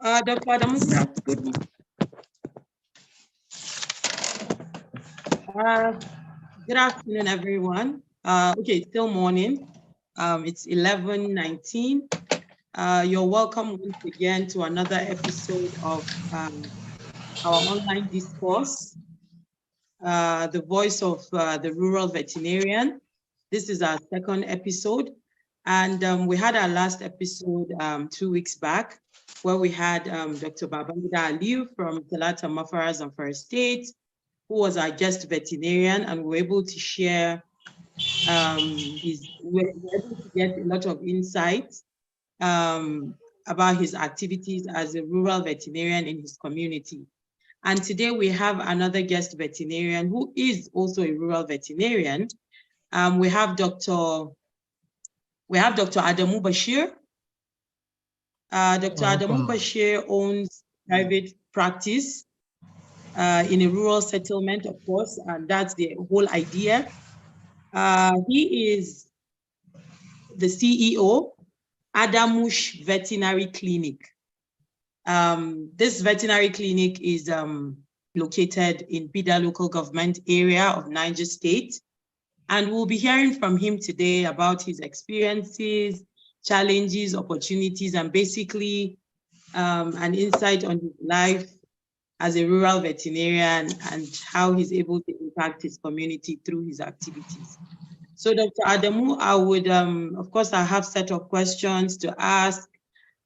Dr. Adamu, good afternoon, everyone. Okay, still morning. It's 11:19. You're welcome once again to another episode of our online discourse, the voice of the rural veterinarian. This is our second episode. And we had our last episode 2 weeks back, where we had Dr. Babangida Aliu from Talata Mafaraz and First State, who was our guest veterinarian, and we were able to share we were able to get a lot of insights about his activities as a rural veterinarian in his community. And today we have another guest veterinarian who is also a rural veterinarian. We have Dr. Adamu Bashir. Dr. Adamu Bashir owns private practice in a rural settlement, of course, and that's the whole idea. He is the CEO, Adamush Veterinary Clinic. This veterinary clinic is located in Bida local government area of Niger State. And we'll be hearing from him today about his experiences, challenges, opportunities, and basically an insight on his life as a rural veterinarian and how he's able to impact his community through his activities. So Dr. Adamu, I would, of course, I have a set of questions to ask,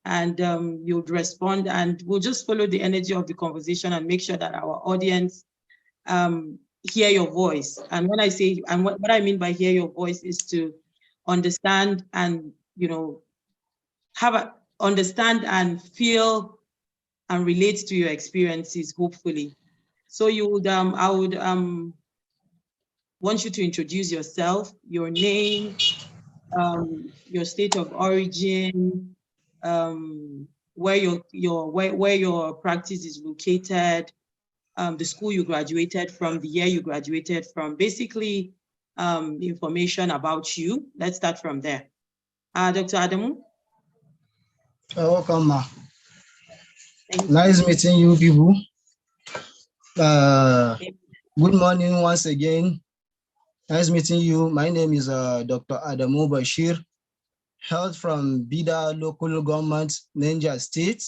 and you'd respond, and we'll just follow the energy of the conversation and make sure that our audience hear your voice. And when I say, and what I mean by hear your voice is to understand and, understand and feel and relate to your experiences, hopefully. So you would, I would want you to introduce yourself, your name, your state of origin, where your practice is located, the school you graduated from, the year you graduated from, basically information about you. Let's start from there. Dr. Adamu? Welcome, ma. Nice meeting you people. Good morning once again. Nice meeting you. My name is Dr. Adamu Bashir, hailed from Bida local government, Niger State.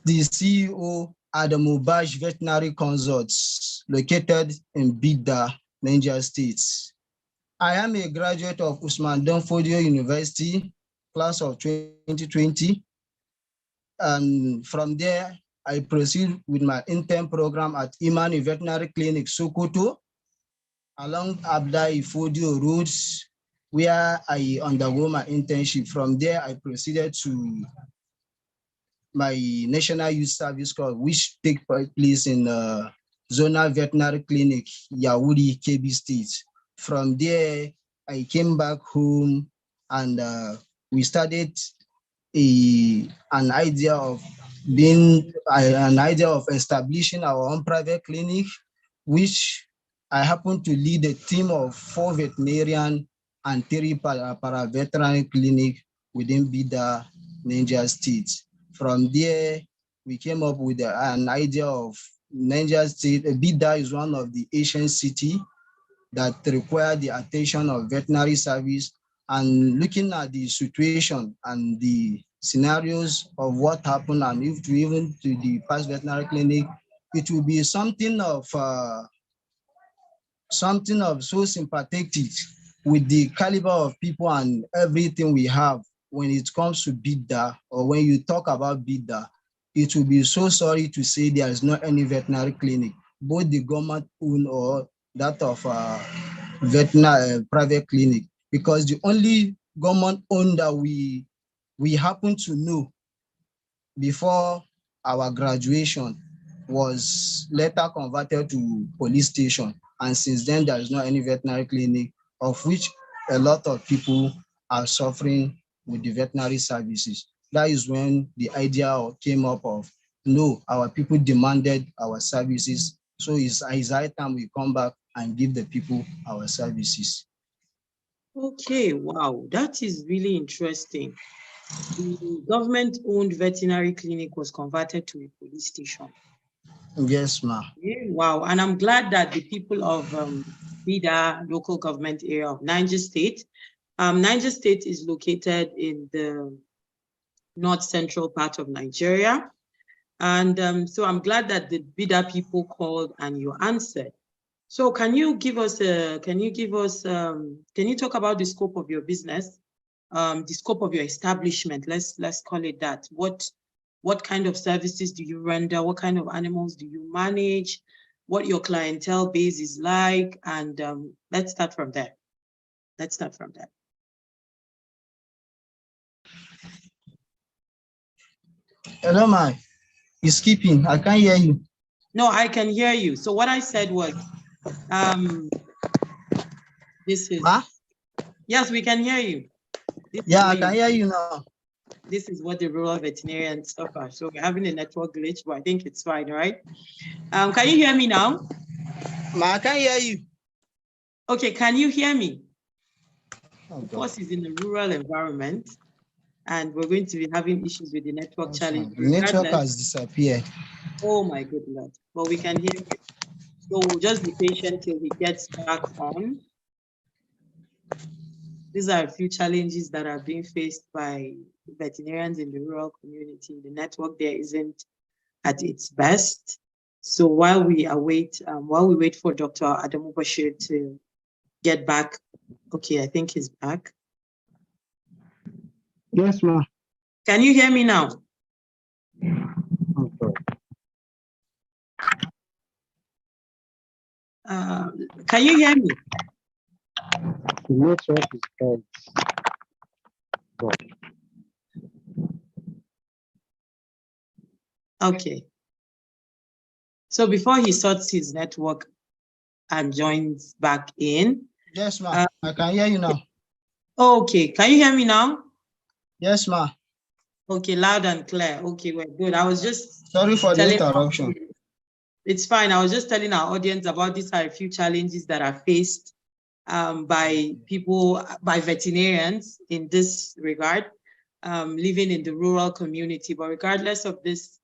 The CEO Adamu Bash Veterinary Consults, located in Bida, Niger State. I am a graduate of Usman Danfodio University, class of 2020. And from there, I proceed with my intern program at Imani Veterinary Clinic, Sokoto, along Abda Ifodio routes, where I undergo my internship. From there, I proceeded to my National Youth Service Corps, which takes place in Zonal Veterinary Clinic, Yaouri, Kebbi State. From there, I came back home and we started an idea of establishing our own private clinic, which I happen to lead a team of 4 veterinarian and 3 para-veterinary clinic within Bida, Niger State. From there, we came up with an idea of Niger State. Bida is one of the Asian cities that require the attention of veterinary service, and looking at the situation and the scenarios of what happened, and if we even to the past veterinary clinic, it will be something of so sympathetic with the caliber of people and everything we have when it comes to Bida, or when you talk about Bida, it will be so sorry to say there is not any veterinary clinic, both the government owned or that of veterinary private clinic, because the only government owned that we happen to know before our graduation was later converted to police station, and since then there is not any veterinary clinic, of which a lot of people are suffering with the veterinary services. That is when the idea came up of, no, our people demanded our services, so it's high time we come back and give the people our services. Okay, wow, that is really interesting. the government-owned veterinary clinic was converted to a police station. Yes, ma. Yeah, wow, and I'm glad that the people of Bida local government area of Niger State. Niger State is located in the north central part of Nigeria. And so I'm glad that the Bida people called and you answered. So can you talk about the scope of your business, the scope of your establishment? Let's call it that. What kind of services do you render? What kind of animals do you manage? What your clientele base is like? And let's start from there. Hello, ma. You're skipping. I can't hear you. No, I can hear you. So what I said was, this is. Ma? Yes, we can hear you. Yeah, I can hear you now. This is what the rural veterinarians suffer. So we're having a network glitch, but I think it's fine, right? Can you hear me now? Ma, I can hear you. Okay, can you hear me? Oh, of course, it's in a rural environment, and we're going to be having issues with the network challenge. The network has disappeared. Oh my good Lord. But we can hear you. So we'll just be patient till he gets back on. These are a few challenges that are being faced by veterinarians in the rural community. The network there isn't at its best. So while we wait for Dr. Adamu Bashir to get back, okay, I think he's back. Yes, ma. Can you hear me now? Okay. Can you hear me? The network is bad. Okay. So before he sorts his network and joins back in. Yes, ma. I can hear you now. Okay. Can you hear me now? Yes, ma. Okay, loud and clear. Okay, we're good. I was just sorry for the interruption. It's fine. I was just telling our audience about these are a few challenges that are faced by veterinarians in this regard, living in the rural community. But regardless of this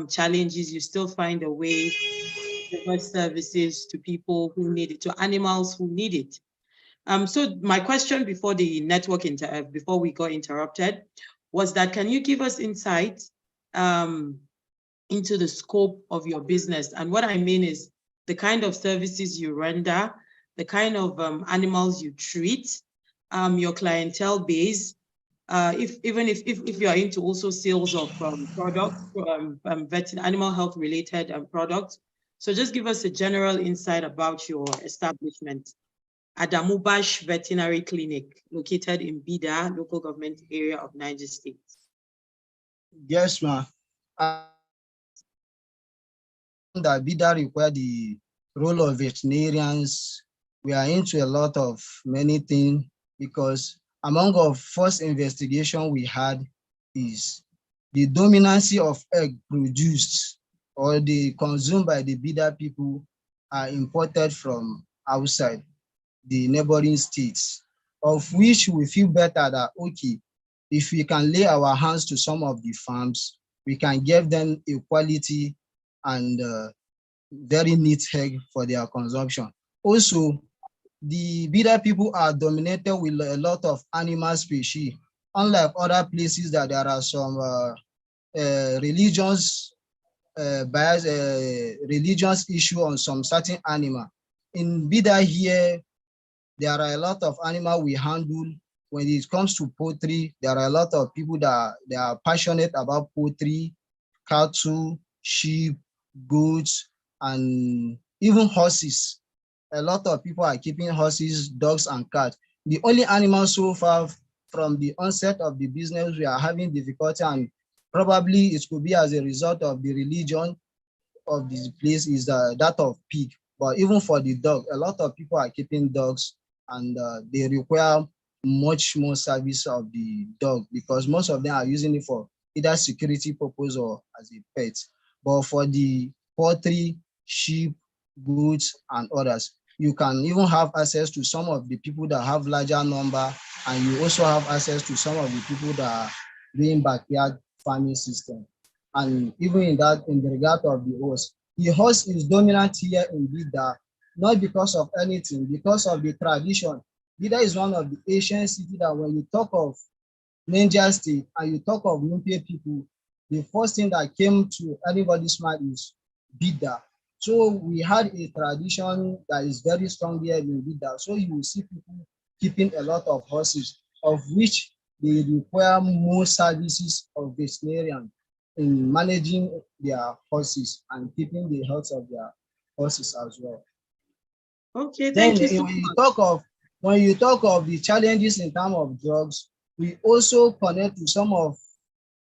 challenges, you still find a way to provide services to people who need it, to animals who need it. So my question before the network before we got interrupted was that, can you give us insight into the scope of your business? And what I mean is the kind of services you render, the kind of animals you treat, your clientele base, if you are into also sales of products, animal health related products. So just give us a general insight about your establishment. Adamubash Veterinary Clinic, located in Bida, local government area of Niger State. Yes, ma. That Bida require the role of veterinarians. We are into a lot of many things, because among our first investigation we had is the dominancy of egg produced or the consumed by the Bida people are imported from outside the neighboring states, of which we feel better that, okay, if we can lay our hands to some of the farms, we can give them a quality and very neat egg for their consumption. Also, the Bida people are dominated with a lot of animal species, unlike other places that there are some religious issue on some certain animal. In Bida here, there are a lot of animal we handle. When it comes to poultry, there are a lot of people that they are passionate about poultry, cattle, sheep, goats, and even horses. A lot of people are keeping horses, dogs, and cats. The only animal so far from the onset of the business we are having difficulty, and probably it could be as a result of the religion of this place, is that of pig. But even for the dog, a lot of people are keeping dogs, and they require much more service of the dog, because most of them are using it for either security purpose or as a pet. But for the poultry, sheep, goats, and others, you can even have access to some of the people that have larger number, and you also have access to some of the people that doing backyard farming system. And even in that, in the regard of the horse is dominant here in Bida, not because of anything, because of the tradition. Bida is one of the ancient cities that when you talk of Niger State and you talk of Nupe people, the first thing that came to anybody's mind is Bida. So we had a tradition that is very strong here in Bida. So you will see people keeping a lot of horses, of which they require more services of veterinarian in managing their horses and keeping the health of their horses as well. Okay, Then thank you so when you much. talk of the challenges in terms of drugs, we also connect to some of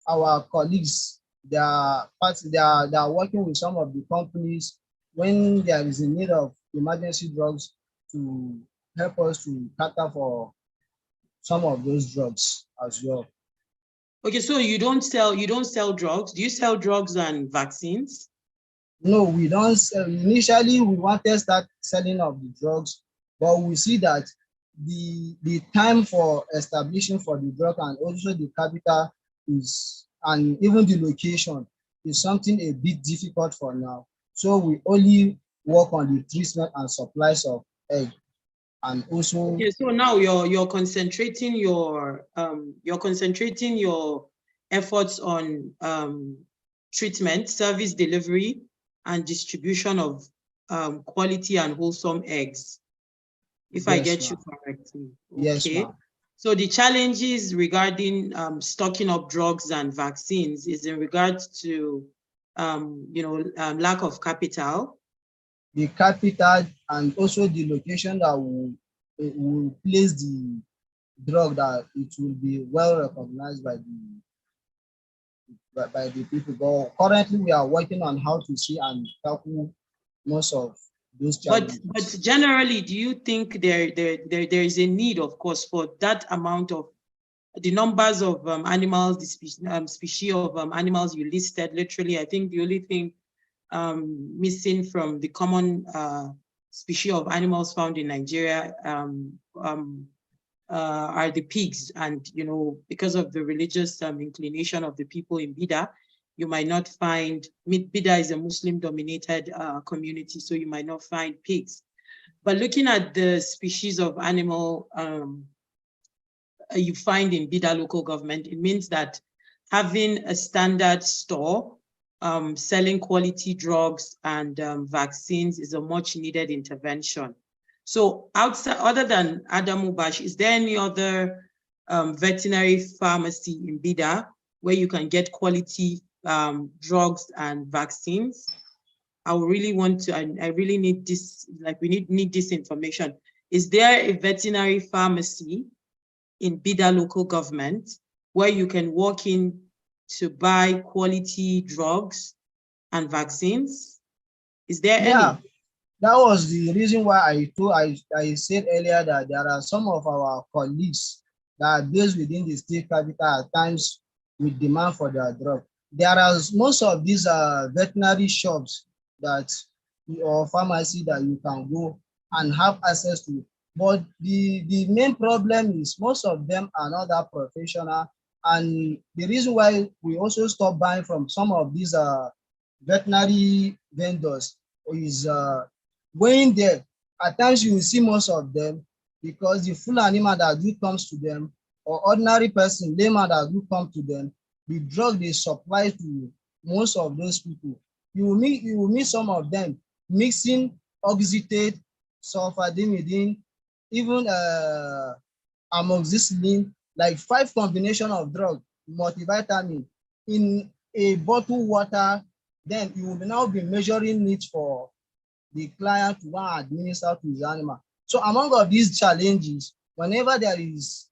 our colleagues. They are working with some of the companies when there is a need of emergency drugs to help us to cater for some of those drugs as well. Okay, so you don't sell drugs. Do you sell drugs and vaccines? No, we don't sell. Initially, we wanted to start selling of the drugs, but we see that the time for establishing for the drug and also the capital is, and even the location is something a bit difficult for now. So we only work on the treatment and supplies of egg, and also Okay, so now you're concentrating your efforts on treatment, service delivery, and distribution of quality and wholesome eggs, if I yes, get you ma'am. correctly. Yes, Okay. ma'am. So the challenges regarding stocking up drugs and vaccines is in regards to lack of capital. The capital and also the location that will place the drug, that it will be well recognized by the people. But currently, we are working on how to see and tackle most of those But challenges. generally, do you think there is a need, of course, for that amount of the numbers of animals, the species of animals you listed? Literally, I think the only thing missing from the common species of animals found in Nigeria are the pigs. And, because of the religious inclination of the people in Bida, you might not find, Bida is a Muslim dominated community, so you might not find pigs. But looking at the species of animal you find in Bida local government, it means that having a standard store selling quality drugs and vaccines is a much needed intervention. So outside, other than Adamu Bash, is there any other veterinary pharmacy in Bida where you can get quality drugs and vaccines? I really want to, I really need this, like we need this information. Is there a veterinary pharmacy in Bida local government where you can walk in to buy quality drugs and vaccines? Is there Yeah, any? that was the reason why I said earlier that there are some of our colleagues that are based within the state capital at times with demand for their drug. There are most of these veterinary shops that or pharmacy that you can go and have access to. But the main problem is most of them are not that professional. And the reason why we also stop buying from some of these veterinary vendors is going there. At times you will see most of them because the full animal that do comes to them, or ordinary person, layman that do come to them, the drug they supply to most of those people. You will meet some of them mixing oxytate, sulfadimidine, even amoxicillin, like 5 combination of drug, multivitamin in a bottle water. Then you will now be measuring it for the client to go and administer to his animal. So among of these challenges, whenever there is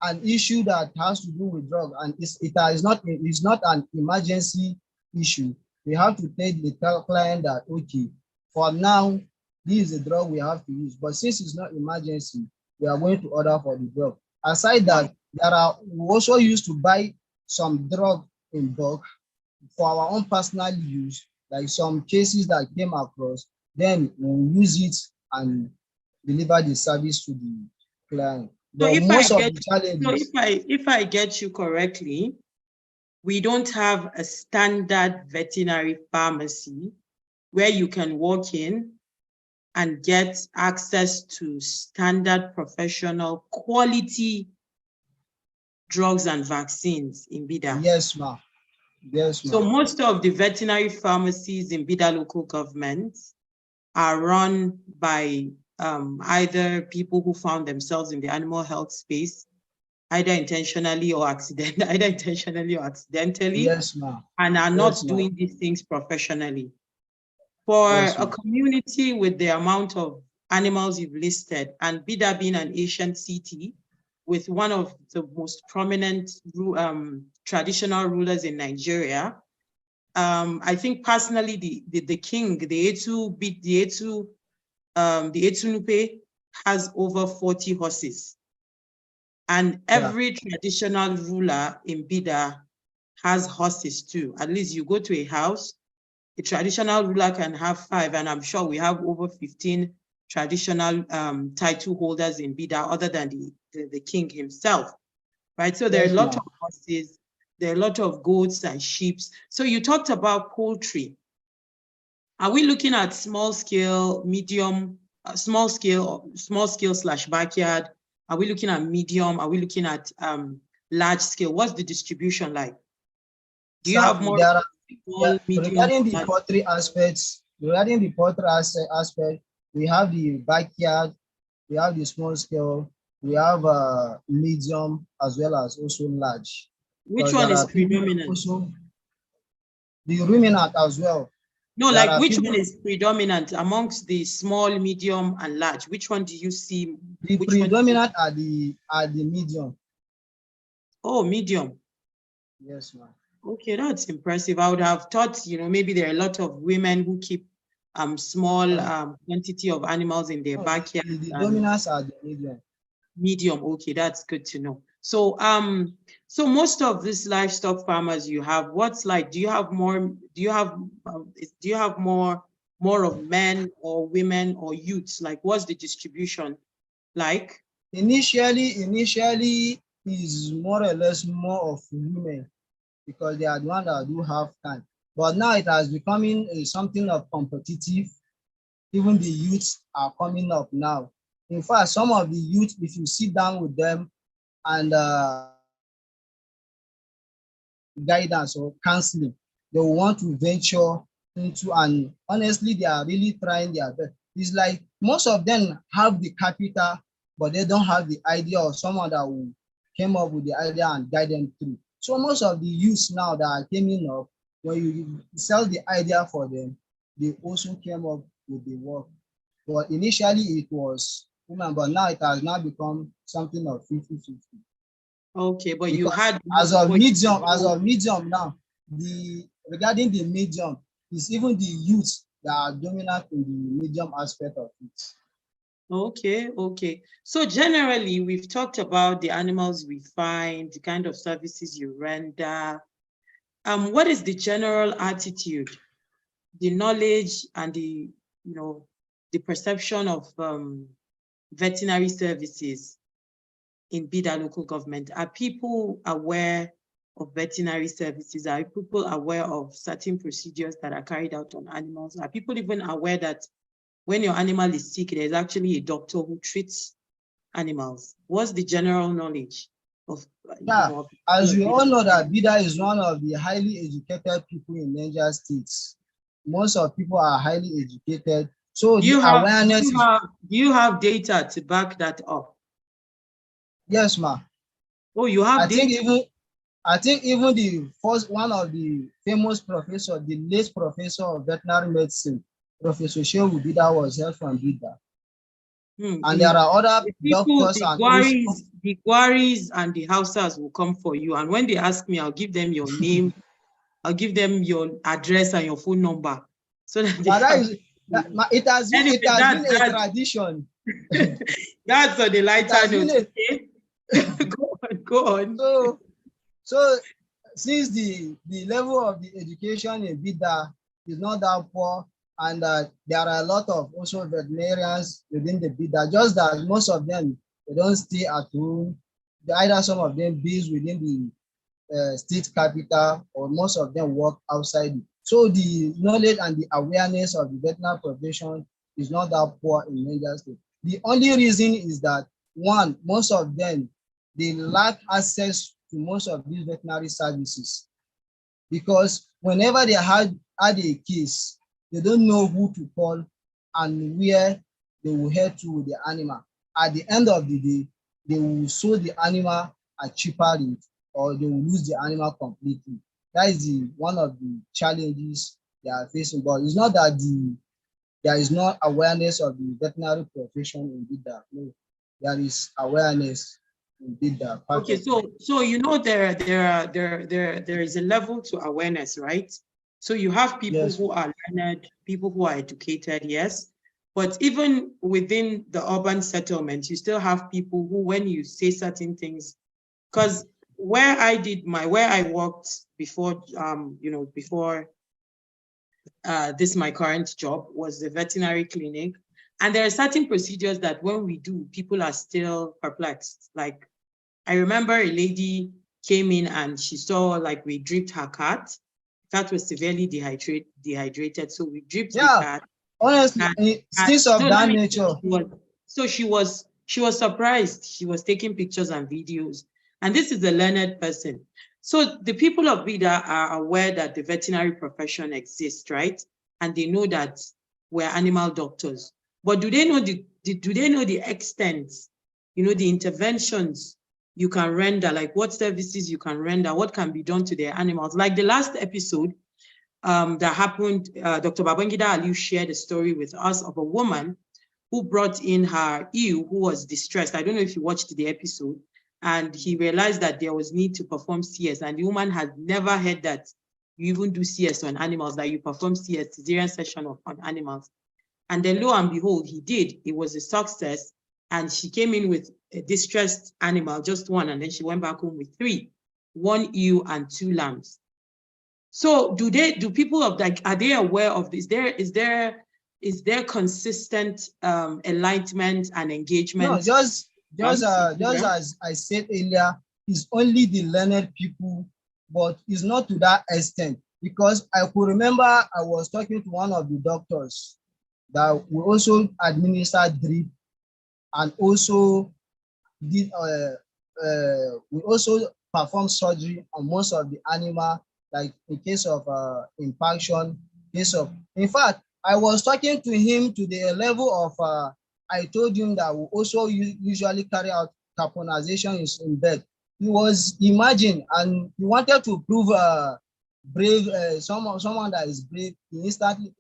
an issue that has to do with drug and it's not an emergency issue, we have to tell the client that, okay, for now, this is the drug we have to use. But since it's not emergency, we are going to order for the drug. Aside that, we also used to buy some drug in bulk for our own personal use, like some cases that came across, then we'll use it and deliver the service to the client. So But if most I of get the so challenges, if I get you correctly, we don't have a standard veterinary pharmacy where you can walk in and get access to standard professional quality drugs and vaccines in Bida. yes, ma'am. Yes, So ma'am. most of the veterinary pharmacies in Bida local government are run by either people who found themselves in the animal health space, either intentionally or accidentally, Yes, ma'am. and are not Yes, ma'am. doing these things professionally. For Yes, a ma'am. community with the amount of animals you've listed, and Bida being an ancient city with one of the most prominent traditional rulers in Nigeria, I think personally the king, the Etunupe has over 40 horses. And Yeah. every traditional ruler in Bida has horses too. At least you go to a house, a traditional ruler can have 5, and I'm sure we have over 15 traditional title holders in Bida other than the king himself, right? So there are a Yes, lot ma'am. of horses, there are a lot of goats and sheep. So you talked about poultry. Are we looking at small scale, medium, small scale / backyard? Are we looking at medium? Are we looking at large scale? What's the distribution like? Do you So have more there are, small, medium, regarding or the large? poultry aspects, aspect, we have the backyard, we have the small scale, we have medium as well as also large. Which Because one there is are people predominant? also the ruminant as well. No, There like are which people, one is predominant amongst the small, medium, and large? Which one do you see? the Which one? predominant are the medium. Oh, medium. Yes, ma'am. Okay, that's impressive. I would have thought, maybe there are a lot of women who keep small No, quantity of animals in their no, backyard the and dominants are the medium. medium. Okay, that's good to know. So so most of these livestock farmers you have, what's like, do you have more of men or women or youths? Like, what's the distribution like? Initially is more or less more of women because they are the one that do have time. But now it has becoming something of competitive. Even the youths are coming up now. In fact, some of the youth, if you sit down with them and guidance or counseling, they will want to venture into, and honestly, they are really trying their best. It's like most of them have the capital, but they don't have the idea of someone that will came up with the idea and guide them through. So most of the youths now that are coming up, when you sell the idea for them, they also came up with the work. But initially it was women, but now it has now become something of 50-50. Okay, but you Because had but as of medium now, the regarding the medium, is even the youth that are dominant in the medium aspect of it. okay. So generally, we've talked about the animals we find, the kind of services you render. What is the general attitude, the knowledge, and the perception of veterinary services in Bida local government? Are people aware of veterinary services? Are people aware of certain procedures that are carried out on animals? Are people even aware that when your animal is sick, there's actually a doctor who treats animals? What's the general knowledge of, Yeah, as we all Bida? know that Bida is one of the highly educated people in Niger states. Most of people are highly educated. So Do the you have do awareness you is, have do you have data to back that up? yes, ma'am. Oh, you I have think data. even I think even the first one of the famous professor, the late professor of veterinary medicine, Professor Shehu Bida, was held from Bida. And there The are other people, doctors and also the Gwaris and the Hausas will come for you. And when they ask me, I'll give them your name, I'll give them your address and your phone number so that they but that can. is it has been Anyway, a tradition. that's on the It lighter has been note. a Okay, go on. so since the level of the education in Bida is not that poor, and there are a lot of also veterinarians within the Bida, just that most of them They don't stay at home. Either some of them based within the state capital, or most of them work outside. So the knowledge and the awareness of the veterinary profession is not that poor in Niger State. The only reason is that, one, most of them, they lack access to most of these veterinary services, because whenever they had a case, they don't know who to call and where they will head to with the animal. At the end of the day, they will sell the animal at cheaper rate, or they will lose the animal completely. That is one of the challenges they are facing. But it's not that there is no awareness of the veterinary profession in Bida. No, there is awareness in Bida. Okay, so you know there is a level to awareness, right? So you have people Yes. who are learned, people who are educated, yes. But even within the urban settlement, you still have people who, when you say certain things, because where I worked before, before this my current job was the veterinary clinic. And there are certain procedures that when we do, people are still perplexed. Like, I remember a lady came in and she saw, like, we dripped her cat. Cat was severely dehydrated. So we dripped the Yeah, cat. honestly, things of No, that nature. she was surprised. She was taking pictures and videos. And this is a learned person. So the people of Bida are aware that the veterinary profession exists, right? And they know that we're animal doctors. But do they know the extent, the interventions you can render, like what services you can render, what can be done to their animals? Like the last episode that happened, Dr. Babangida Aliu shared a story with us of a woman who brought in her ewe who was distressed. I don't know if you watched the episode, and he realized that there was need to perform CS, and the woman had never heard that you even do CS on animals, that you perform CS, cesarean section on animals. And then lo and behold, he did. It was a success. And she came in with a distressed animal, just one, and then she went back home with three, one ewe and two lambs. So do people of like, are they aware of this? Is there consistent enlightenment and engagement? No, just as I said earlier, it's only the learned people, but it's not to that extent. Because I could remember I was talking to one of the doctors that we also administer drip, and also did we also perform surgery on most of the animal, like in case of impaction, in fact, I was talking to him to the level of I told him that we also usually carry out caponization in bed. He was imagine, and he wanted to prove brave, someone that is brave. He instantly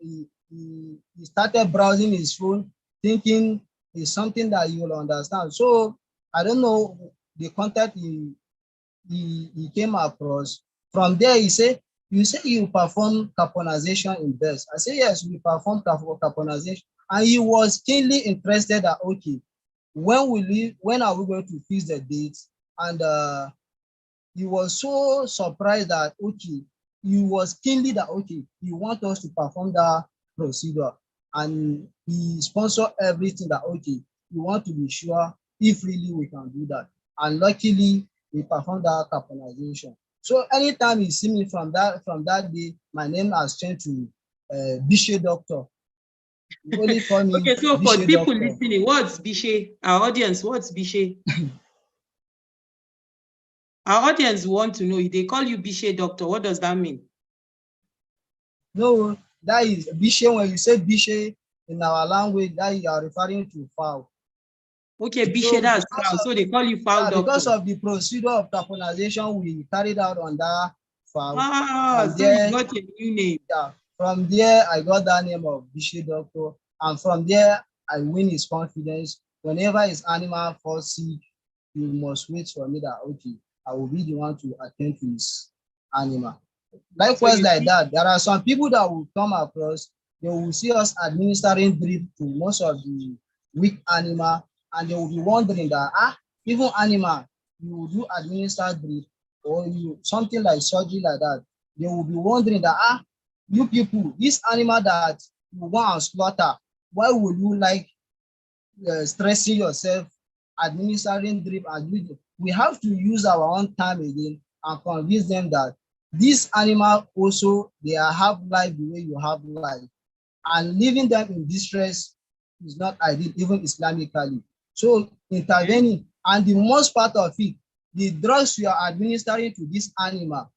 he started browsing his phone, thinking it's something that you will understand. So I don't know the content he came across. From there, he said, "You say you perform caponization in birds." I say, "Yes, we perform caponization." And he was keenly interested that, okay, when are we going to fix the dates? And he was so surprised that, okay, he was keenly that, okay, he want us to perform that procedure. And he sponsored everything that, okay, we want to be sure if really we can do that. And luckily, we performed that caponization. So anytime you see me from that day, my name has changed to Bishe Doctor. You only call me Okay, so for Bishe people Doctor. listening, what's Bishe? Our audience, what's Bishe? Our audience want to know, if they call you Bishe Doctor, what does that mean? No, that is Bishe. When you say Bishe in our language, that you are referring to fowl. Okay, Bishe, So that's fowl. So they call you fowl doctor. because of the procedure of caponization we carried out on that fowl. So you got a new name. Yeah, from there I got that name of Bishe Doctor, and from there I win his confidence. Whenever his animal falls sick, you must wait for me that, okay, I will be the one to attend to his animal. Likewise, So like that, there are some people that will come across, they will see us administering drip to most of the weak animal, and they will be wondering that, even animal, you will do administer drip, or you something like surgery like that. They will be wondering that, you people, this animal that you want to slaughter, why would you like stressing yourself administering drip and breeding, we have to use our own time again and convince them that these animals also, they have life the way you have life. And leaving them in distress is not ideal, even Islamically. So intervening, and the most part of it, the drugs you are administering to this animal,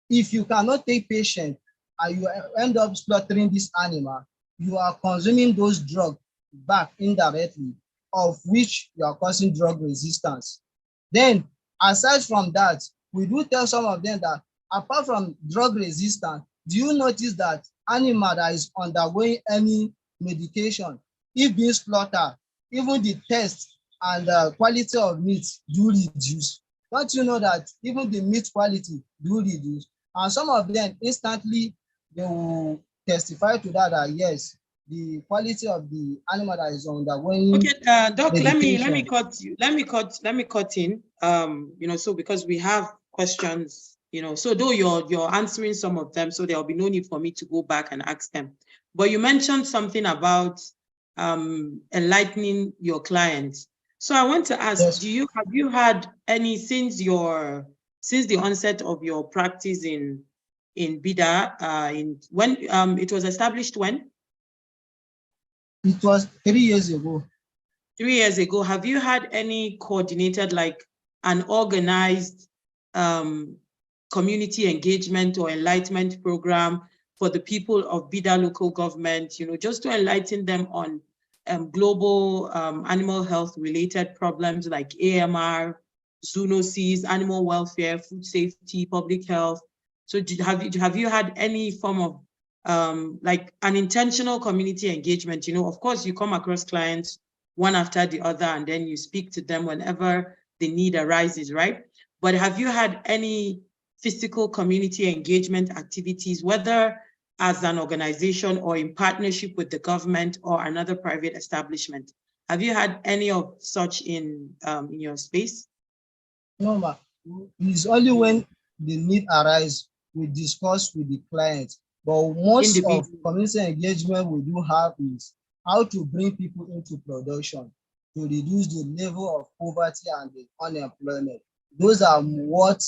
if you cannot take patient and you end up slaughtering this animal, you are consuming those drugs back indirectly, of which you are causing drug resistance. Then, aside from that, we do tell some of them that apart from drug resistance, do you notice that animal that is undergoing any medication, if being slaughtered, even the taste and quality of meat do reduce? Don't you know that even the meat quality do reduce? And some of them instantly, they will testify to that, that yes, the quality of the animal that is undergoing Okay, Doc, medication. let me cut in. So because we have questions, so though you're answering some of them, so there'll be no need for me to go back and ask them. But you mentioned something about enlightening your clients. So I want to ask, Yes. have you had any since the onset of your practice in BIDA, when it was established when? It was 3 years ago. 3 years ago. Have you had any coordinated, like an organized community engagement or enlightenment program for the people of BIDA local government, just to enlighten them on global animal health related problems like AMR, zoonoses, animal welfare, food safety, public health? So have you had any form of like an intentional community engagement? Of course, you come across clients one after the other, and then you speak to them whenever the need arises, right? But have you had any physical community engagement activities, whether as an organization or in partnership with the government or another private establishment? Have you had any of such in your space? No, ma. It's only when the need arises, we discuss with the client. But most of Individual. community engagement we do have is how to bring people into production to reduce the level of poverty and the unemployment. Those are what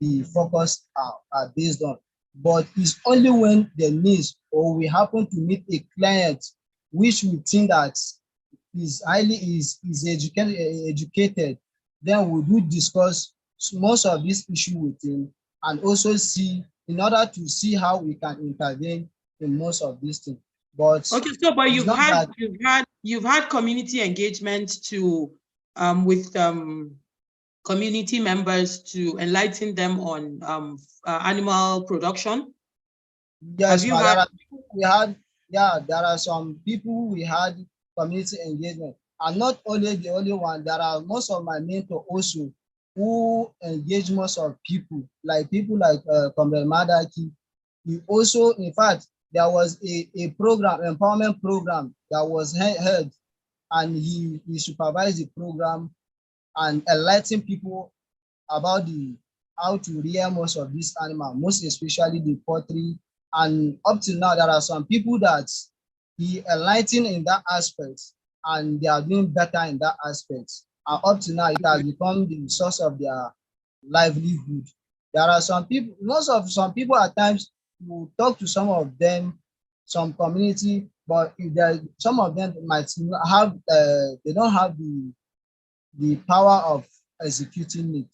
the focus are based on. But it's only when the needs, or we happen to meet a client which we think that is educated, then we do discuss most of this issue with him, and also see, in order to see how we can intervene in most of these things. But okay, so but it's not that you've had community engagement to with community members to enlighten them on animal production? yes, Have you ma, there had? are people we had, yeah, there are some people we had community engagement, and not only the only one. There are most of my mentor also who engage most of people like Comrade Madaki. He also, in fact, there was a program, empowerment program that was held, and he supervised the program and enlighten people about the how to rear most of these animals, most especially the poultry. And up till now, there are some people that he enlightened in that aspect, and they are doing better in that aspect. And up to now, it has become the source of their livelihood. There are some people, some people at times, you talk to some of them, some community, but if there, some of them might not have, they don't have the power of executing it.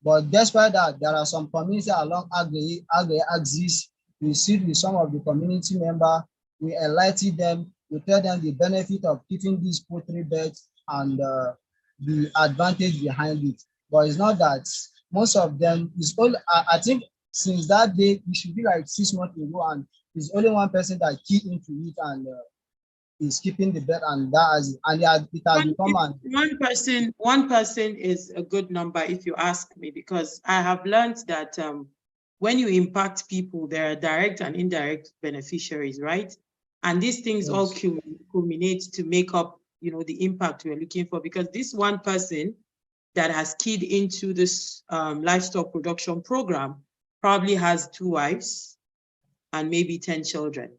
But despite that, there are some communities along agri axis. We sit with some of the community members, we enlighten them, we tell them the benefit of keeping these poultry birds and the advantage behind it. But it's not that most of them is all. I think since that day, it should be like 6 months ago, and it's only one person that key into it and is keeping the bird, and that has, and it has become an. One person is a good number, if you ask me, because I have learned that when you impact people, there are direct and indirect beneficiaries, right? And these things all culminate to make up, the impact we're looking for. Because this one person that has keyed into this livestock production program probably has 2 wives and maybe 10 children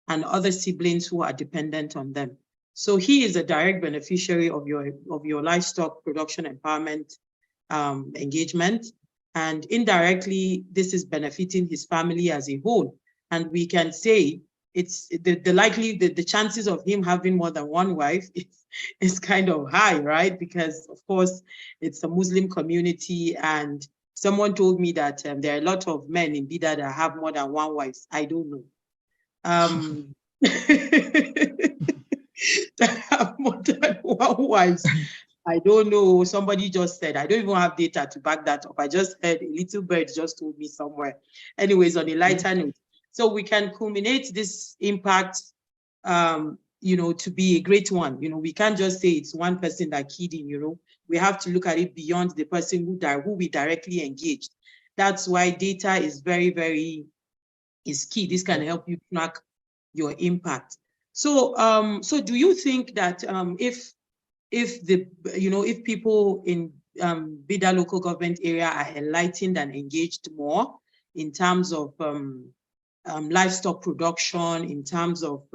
and other siblings who are dependent on them. So he is a direct beneficiary of your livestock production empowerment engagement. And indirectly, this is benefiting his family as a whole. And we can say it's the chances of him having more than one wife is kind of high, right? Because of course, it's a Muslim community, and someone told me that there are a lot of men in Bida that have more than one wife. I don't know. That have more than one wife. I don't know. Somebody just said, I don't even have data to back that up. I just heard a little bird just told me somewhere. Anyways, on a lighter note. So we can culminate this impact, to be a great one. We can't just say it's one person that keyed in, we have to look at it beyond the person who we directly engaged. That's why data is very, very is key. This can help you track your impact. So, so do you think that if people in Bida local government area are enlightened and engaged more in terms of livestock production, in terms of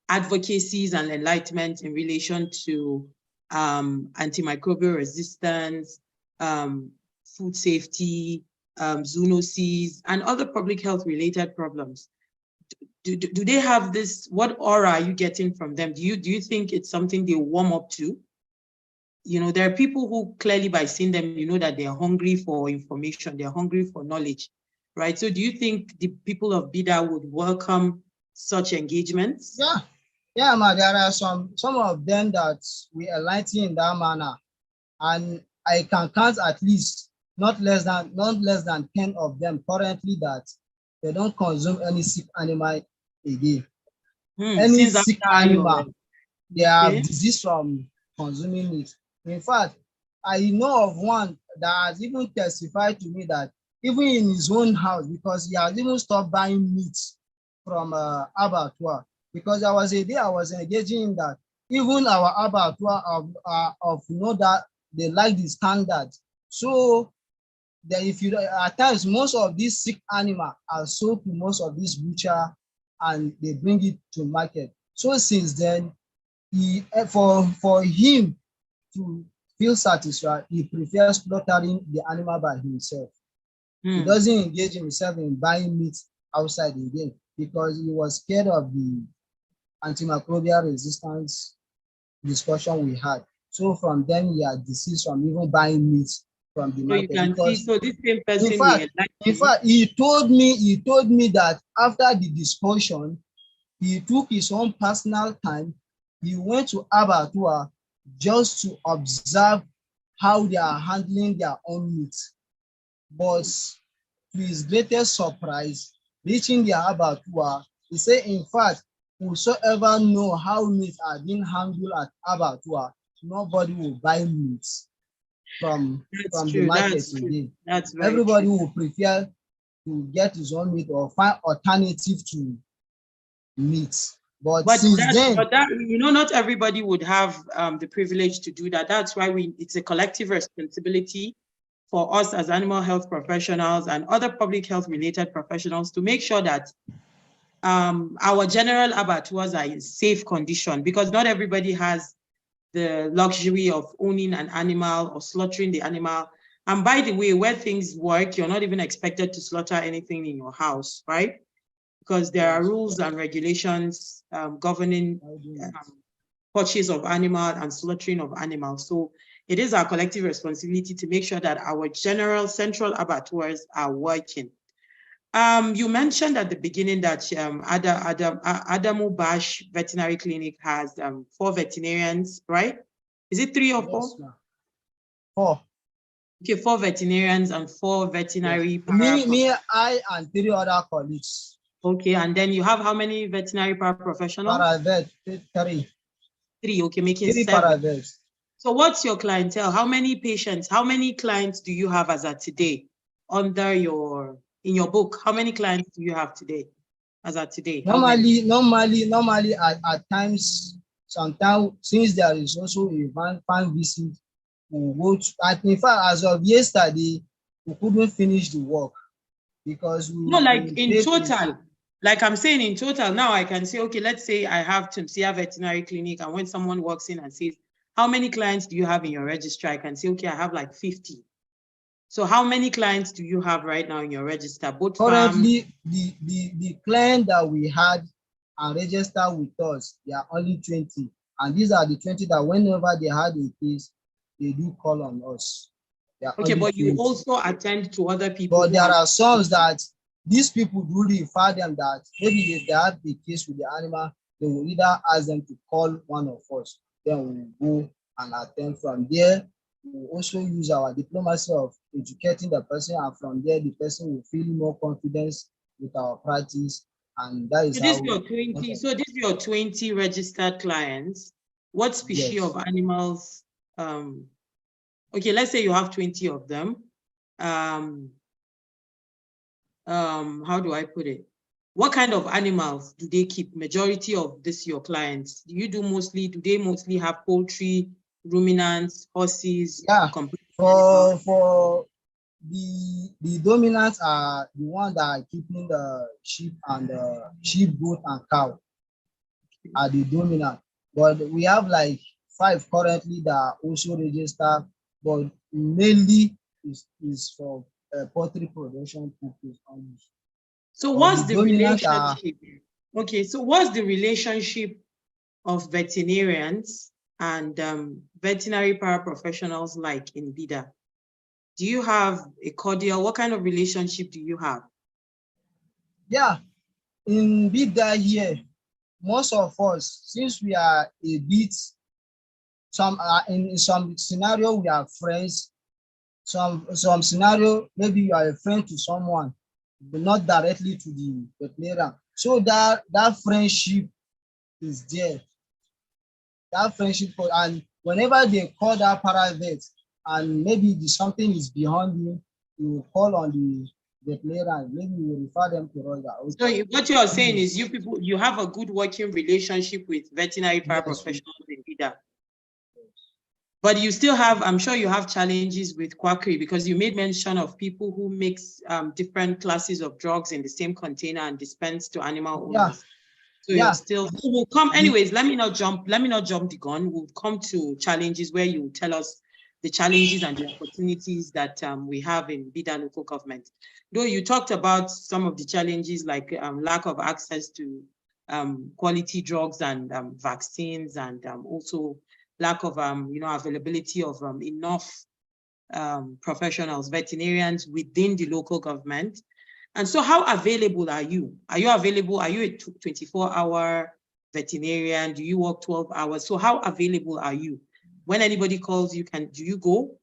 advocacies and enlightenment in relation to antimicrobial resistance, food safety, zoonoses, and other public health related problems, do they have this? What aura are you getting from them? Do you think it's something they warm up to? There are people who clearly by seeing them, that they're hungry for information, they're hungry for knowledge, right? So do you think the people of Bida would welcome such engagements? Yeah, ma, there are some of them that we enlighten in that manner, and I can count at least not less than 10 of them currently that they don't consume any sick animal again. Any sick animal, they have disease from consuming it. In fact, I know of one that has even testified to me that even in his own house, because he has even stopped buying meat from abattoir, because there was a day I was engaging in that even our abattoir of that they like the standard. So that if you at times most of these sick animals are sold to most of these butcher and they bring it to market. So since then, for him to feel satisfied, he prefers slaughtering the animal by himself. He doesn't engage himself in buying meat outside again because he was scared of the antimicrobial resistance discussion we had. So from then he had desist from even buying meat from the market. So you can see, so this same person, in fact, he told me that after the discussion, he took his own personal time. He went to abattoir just to observe how they are handling their own meat. But to his greatest surprise, reaching the abattoir, he said, in fact, whosoever know how meat are being handled at abattoir, nobody will buy meat from the market again. Everybody will prefer to get his own meat or find alternative to meat. But not everybody would have the privilege to do that. That's why it's a collective responsibility for us as animal health professionals and other public health related professionals to make sure that our general abattoirs are in safe condition, because not everybody has the luxury of owning an animal or slaughtering the animal. And by the way, where things work, you're not even expected to slaughter anything in your house, right? Because there are rules and regulations governing purchase of animal and slaughtering of animals. So it is our collective responsibility to make sure that our general central abattoirs are working. You mentioned at the beginning that Adamu Bash Veterinary Clinic has 4 veterinarians, right? Is it 3 or 4? Yes, 4. Okay, 4 veterinarians and 4 veterinary. Yes. Me, I and 3 other colleagues. Okay, and then you have how many veterinary paraprofessionals? Paravet, 3. 3, okay, making 3 7. paravets. So what's your clientele? How many patients, how many clients do you have as of today in your book? How many clients do you have today as of today? Normally at times, sometimes, since there is also a fan visit, we go to, in fact, as of yesterday, we couldn't finish the work because in total, like I'm saying in total, now I can say, okay, let's say I have Tumsia Veterinary Clinic, and when someone walks in and says, how many clients do you have in your register? I can say, okay, I have like 50. So how many clients do you have right now in your register? Both farms? Currently, the client that we had and registered with us, they are only 20. And these are the 20 that whenever they had a case, they do call on us. They are Okay, only but you 20. also attend to other people. But who there are are some that these people do refer them that maybe if they have a case with the animal, they will either ask them to call one of us. Then we will go and attend from there. We will also use our diplomacy of educating the person, and from there, the person will feel more confidence with our practice. And that is So this how is your 20. So this is your 20 registered clients. What species yes. of animals? Okay, let's say you have 20 of them. How do I put it? What kind of animals do they keep? Majority of this your clients. Do they mostly have poultry, ruminants, horses? Yeah. Animals? For the dominants are the ones that are keeping the sheep and the sheep, goat, and cow are the dominant. But we have like 5 currently that are also registered, but mainly is for poultry production purpose only. So But what's the the dominant are relationship? Okay, so what's the relationship of veterinarians and veterinary paraprofessionals like in BIDA? Do you have a cordial, what kind of relationship do you have? yeah, in Bida here, most of us, since we are a bit in some scenario we are friends, some scenario maybe you are a friend to someone, but not directly to the veterinarian. So that friendship is there. That friendship, and whenever they call that paravet and maybe something is beyond you, you will call on the veterinarian. Maybe you will refer them to us. So what you're saying Please. is you have a good working relationship with veterinary Yes, paraprofessionals in BIDA. But you still have, I'm sure you have challenges with quackery, because you made mention of people who mix different classes of drugs in the same container and dispense to animal yeah, owners. So you're yeah. still, we'll come, anyways, let me not jump the gun. We'll come to challenges where you tell us the challenges and the opportunities that we have in BIDA local government. Though you talked about some of the challenges like lack of access to quality drugs and vaccines, and also lack of availability of enough professionals, veterinarians within the local government. And so how available are you? Are you available? Are you a 24-hour veterinarian? Do you work 12 hours? So how available are you? When anybody calls you, do you go?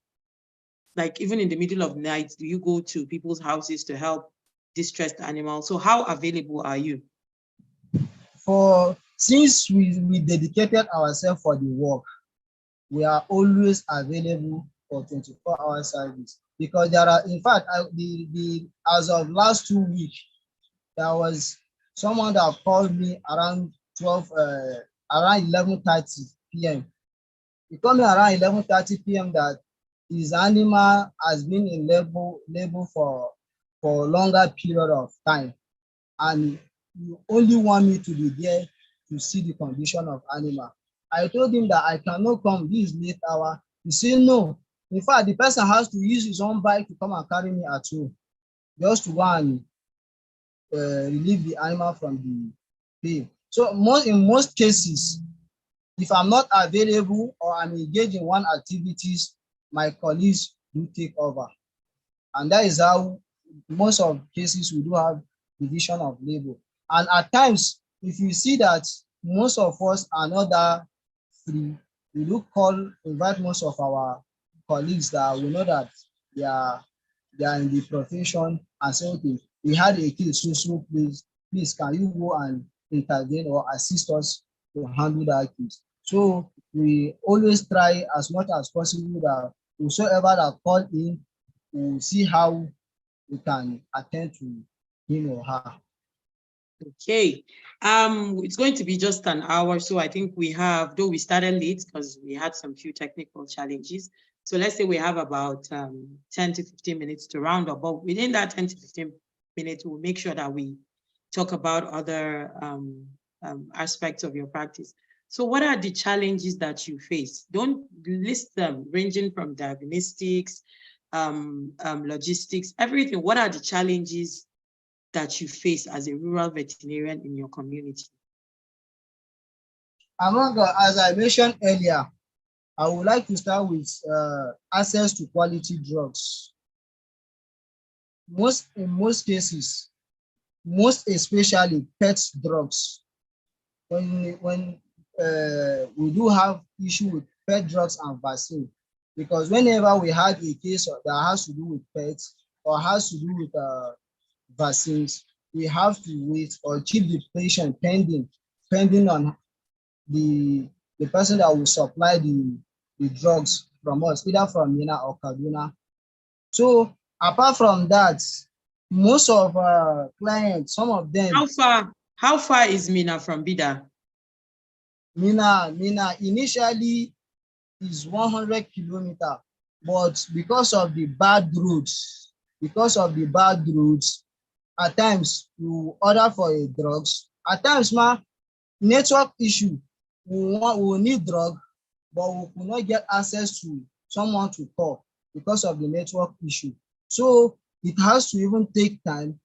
Like even in the middle of the night, do you go to people's houses to help distressed animals? So how available are you? Since we dedicated ourselves for the work, we are always available for 24-hour service, because there are, in fact, as of last 2 weeks, there was someone that called me around 11:30 p.m. He told me around 11:30 p.m. that his animal has been in labor for a longer period of time, and you only want me to be there to see the condition of animal. I told him that I cannot come, this is late hour. He said no. In fact, the person has to use his own bike to come and carry me at home, just to go and relieve the animal from the pain. So in most cases, if I'm not available or I'm engaged in one activities, my colleagues do take over. And that is how most of cases we do have division of labor. And at times, if you see that most of us are not that free, we do invite most of our colleagues that we know that they are in the profession, and say, okay, we had a case, so please can you go and intervene or assist us to handle that case. So we always try as much as possible that whosoever that call in, we'll see how we can attend to him or her. Okay, it's going to be just an hour, so I think we have, though we started late because we had some few technical challenges. So let's say we have about 10 to 15 minutes to round up, but within that 10 to 15 minutes, we'll make sure that we talk about other aspects of your practice. So what are the challenges that you face? Don't list them, ranging from diagnostics, logistics, everything. What are the challenges that you face as a rural veterinarian in your community? As I mentioned earlier, I would like to start with access to quality drugs. In most cases, most especially pet drugs, when we do have issue with pet drugs and vaccine, because whenever we have a case that has to do with pets or has to do with vaccines, we have to wait or keep the patient pending on the person that will supply the drugs from us, either from Mina or Kaduna. So apart from that, most of our clients, some of them. How far is Mina from Bida? Mina initially is 100 kilometers, but because of the bad roads, at times you order for a drugs. At times, network issue. We need drug, but we could not get access to someone to call because of the network issue. So it has to even take time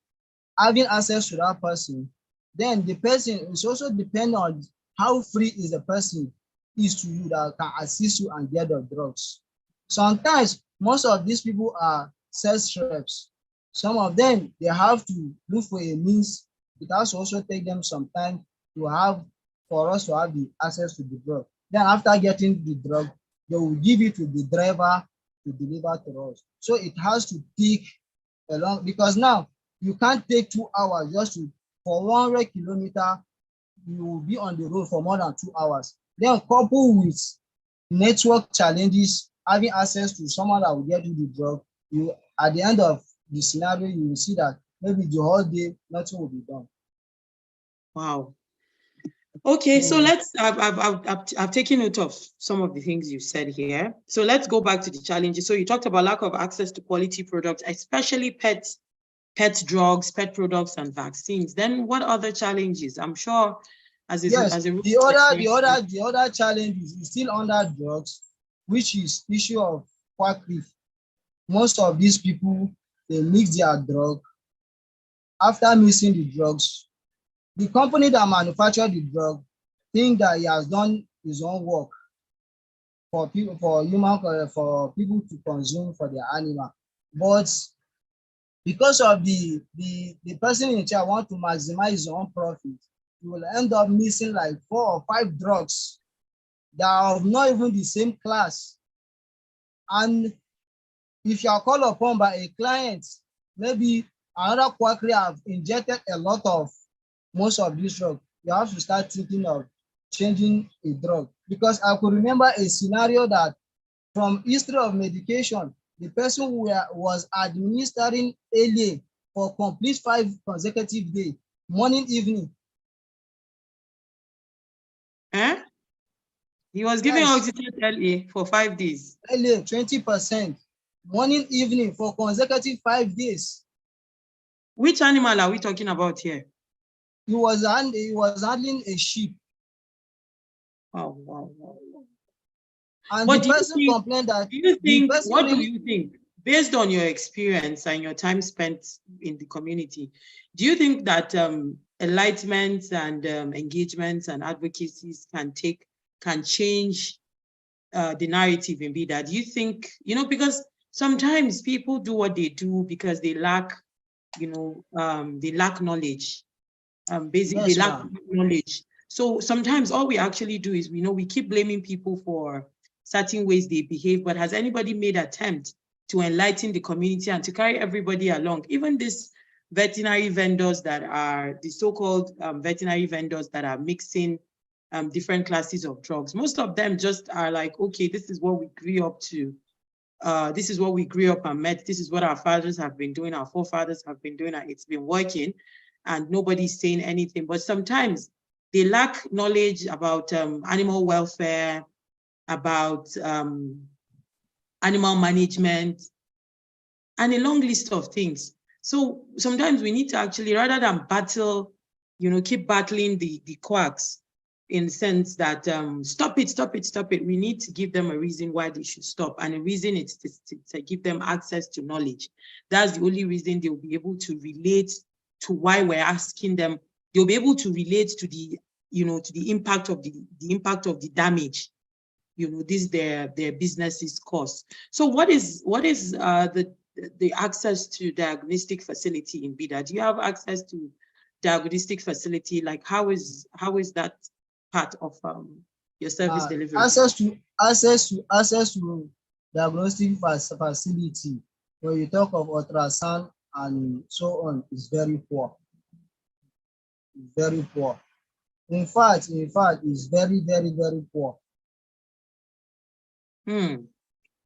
having access to that person. Then the person is also depend on how free is the person is to you that can assist you and get the drugs. Sometimes most of these people are sales reps. Some of them, they have to look for a means. It has to also take them some time for us to have the access to the drug. Then after getting the drug, they will give it to the driver to deliver to us. So it has to take a long, because now you can't take 2 hours for 100 kilometers, you will be on the road for more than 2 hours. Then coupled with network challenges, having access to someone that will get you the drug, at the end of the scenario, you will see that maybe the whole day, nothing will be done. Wow. Okay, so I've taken note of some of the things you said here. So let's go back to the challenges. So you talked about lack of access to quality products, especially pet drugs, pet products, and vaccines. Then what other challenges? I'm sure the other challenge is still under drugs, which is issue of quackery. Most of these people, they mix their drug. After mixing the drugs, the company that manufactured the drug think that he has done his own work for people to consume for their animal. But because of the person in charge want to maximize his own profit, you will end up missing like 4 or 5 drugs that are not even the same class. And if you are called upon by a client, maybe another quackery have injected a lot of most of these drugs, you have to start thinking of changing a drug. Because I could remember a scenario that from history of medication, the person who was administering LA for complete 5 consecutive days, morning, evening. He was giving oxygen LA for 5 days. LA 20%, morning, evening for consecutive 5 days. Which animal are we talking about here? He was handling a sheep. Wow. And the person complained that. What do you think, based on your experience and your time spent in the community, do you think that enlightenment and engagements and advocacies can change the narrative in BIDA? Do you think, because sometimes people do what they do because they lack, they lack knowledge. Basically, they lack knowledge. So sometimes all we actually do is, we keep blaming people for certain ways they behave, but has anybody made an attempt to enlighten the community and to carry everybody along? Even these veterinary vendors that are the so-called veterinary vendors that are mixing different classes of drugs, most of them just are like, okay, this is what we grew up to. This is what we grew up and met. This is what our fathers have been doing, our forefathers have been doing, and it's been working, and nobody's saying anything. But sometimes they lack knowledge about animal welfare, about animal management, and a long list of things. So sometimes we need to actually, rather than battle keep battling the quacks in the sense that stop it. We need to give them a reason why they should stop. And the reason is to give them access to knowledge. That's the only reason they'll be able to relate to why we're asking them. They'll be able to relate to the, to the impact of the damage, this their businesses cause. So what is the access to diagnostic facility in Bida? Do you have access to diagnostic facility? Like how is that part of your service delivery? Access to diagnostic facility, when you talk of ultrasound and so on, is very poor. Very poor. In fact, it's very, very, very poor.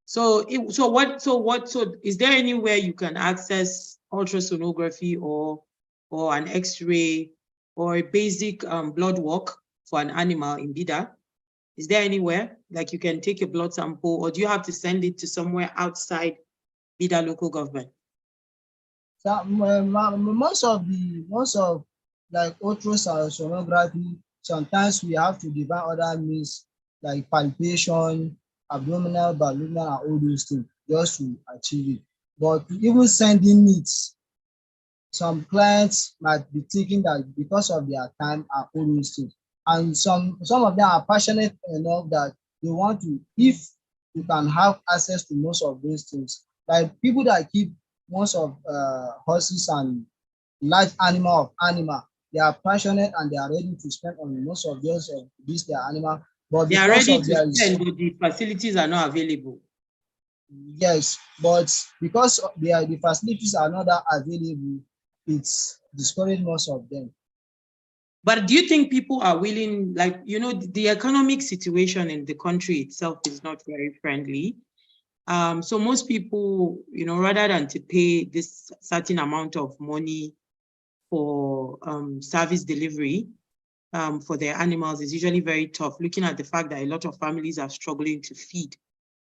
So is there anywhere you can access ultrasonography or an X-ray or a basic blood work for an animal in Bida? Is there anywhere like you can take a blood sample, or do you have to send it to somewhere outside Bida local government? So, most of like ultrasonography, sometimes we have to devise other means like palpation, abdominal, balloonal, and all those things just to achieve it. But even sending it, some clients might be thinking that because of their time and all those things, and some of them are passionate enough that they want to, if you can have access to most of those things, like people that keep most of horses and large animal, they are passionate and they are ready to spend on most of those these their animal, but they are ready to spend, but the facilities are not available. Yes, but because the facilities are not that available, it's discouraged most of them. But do you think people are willing, like, the economic situation in the country itself is not very friendly. So most people, rather than to pay this certain amount of money for service delivery for their animals is usually very tough, looking at the fact that a lot of families are struggling to feed.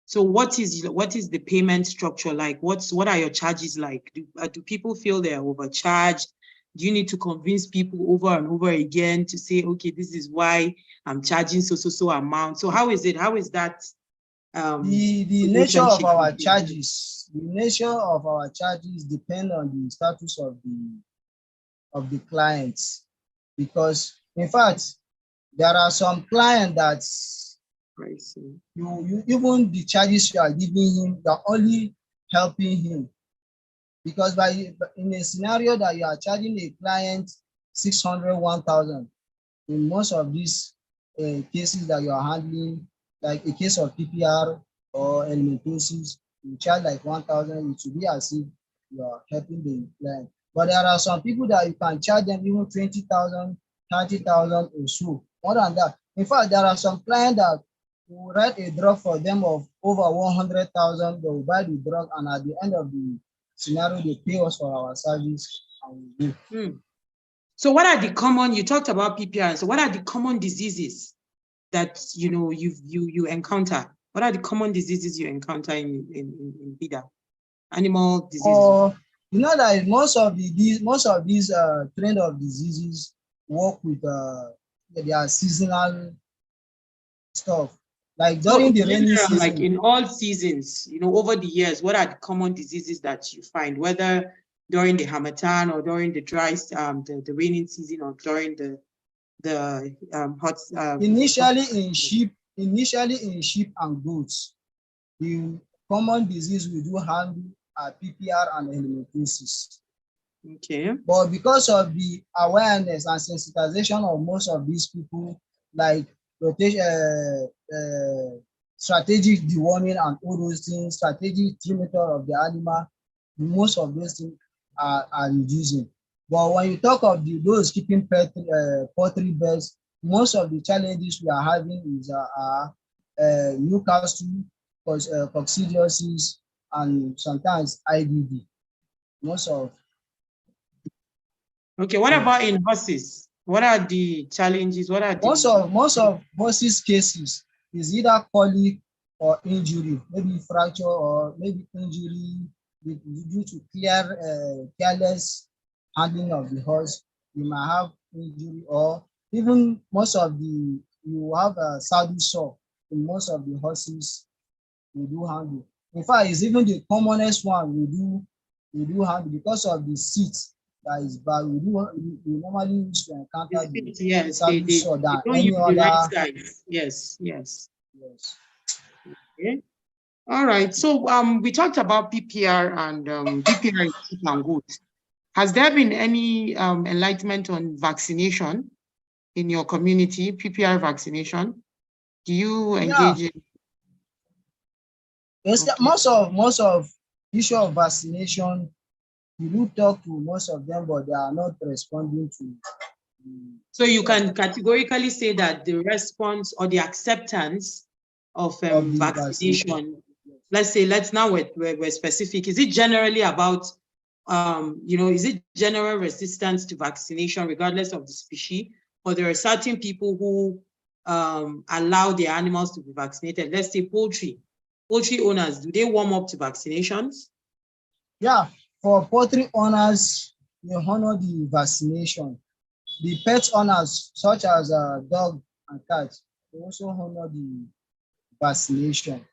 So what is the payment structure like? What are your charges like? Do people feel they're overcharged? Do you need to convince people over and over again to say, okay, this is why I'm charging so amount? So how is it? How is that? The nature of our charges, depend on the status of the clients, because in fact there are some clients that you even the charges you are giving him, you're only helping him, because in a scenario that you are charging a client 600, 1,000, in most of these cases that you are handling, like a case of PPR or helminthosis, you charge like 1,000, it should be as if you are helping the client. But there are some people that you can charge them even 20,000, 30,000 or so, more than that. In fact, there are some clients that will write a drug for them of over 100,000, they will buy the drug, and at the end of the scenario, they pay us for our service and we do. So what are the common, you talked about PPR, so what are the common diseases that you encounter? What are the common diseases you encounter in Bida? Animal diseases? You know that most of these trend of diseases work with their seasonal stuff. Like during the rainy season, like in all seasons, over the years, what are the common diseases that you find, whether during the harmattan or during the dry, the raining season, or during the hot? Initially in sheep and goats, the common disease we do handle are PPR and helminthosis. Okay. But because of the awareness and sensitization of most of these people, like strategic deworming and all those things, strategic treatment of the animal, most of those things are reducing. But when you talk of those keeping poultry birds, most of the challenges we are having is Newcastle, coccidiosis, and sometimes IBD. Most of. Okay, what about in horses? What are the challenges? What are most of horses cases is either colic or injury, maybe fracture or maybe injury due to careless handling of the horse. You might have injury, or even most of the, you have a saddle sore in most of the horses we do handle. In fact, it's even the commonest one we do handle because of the seat that is bad. We normally used to encounter the Yes, saddle sore they than don't use any the right other. size. Yes, yes. Yes. Okay. All right. So we talked about PPR, and PPR is cheap and good. Has there been any enlightenment on vaccination in your community, PPR vaccination? Do you Yeah. engage in? Yes, Okay. most of issue of vaccination, you do talk to most of them, but they are not responding to the So you issue of can categorically say that the response or the acceptance of the vaccination. vaccination, let's now we're specific. Is it generally about, is it general resistance to vaccination regardless of the species, or there are certain people who allow their animals to be vaccinated? Let's say poultry owners, do they warm up to vaccinations? Yeah, for poultry owners, they honor the vaccination. The pet owners, such as dog and cat, they also honor the vaccination.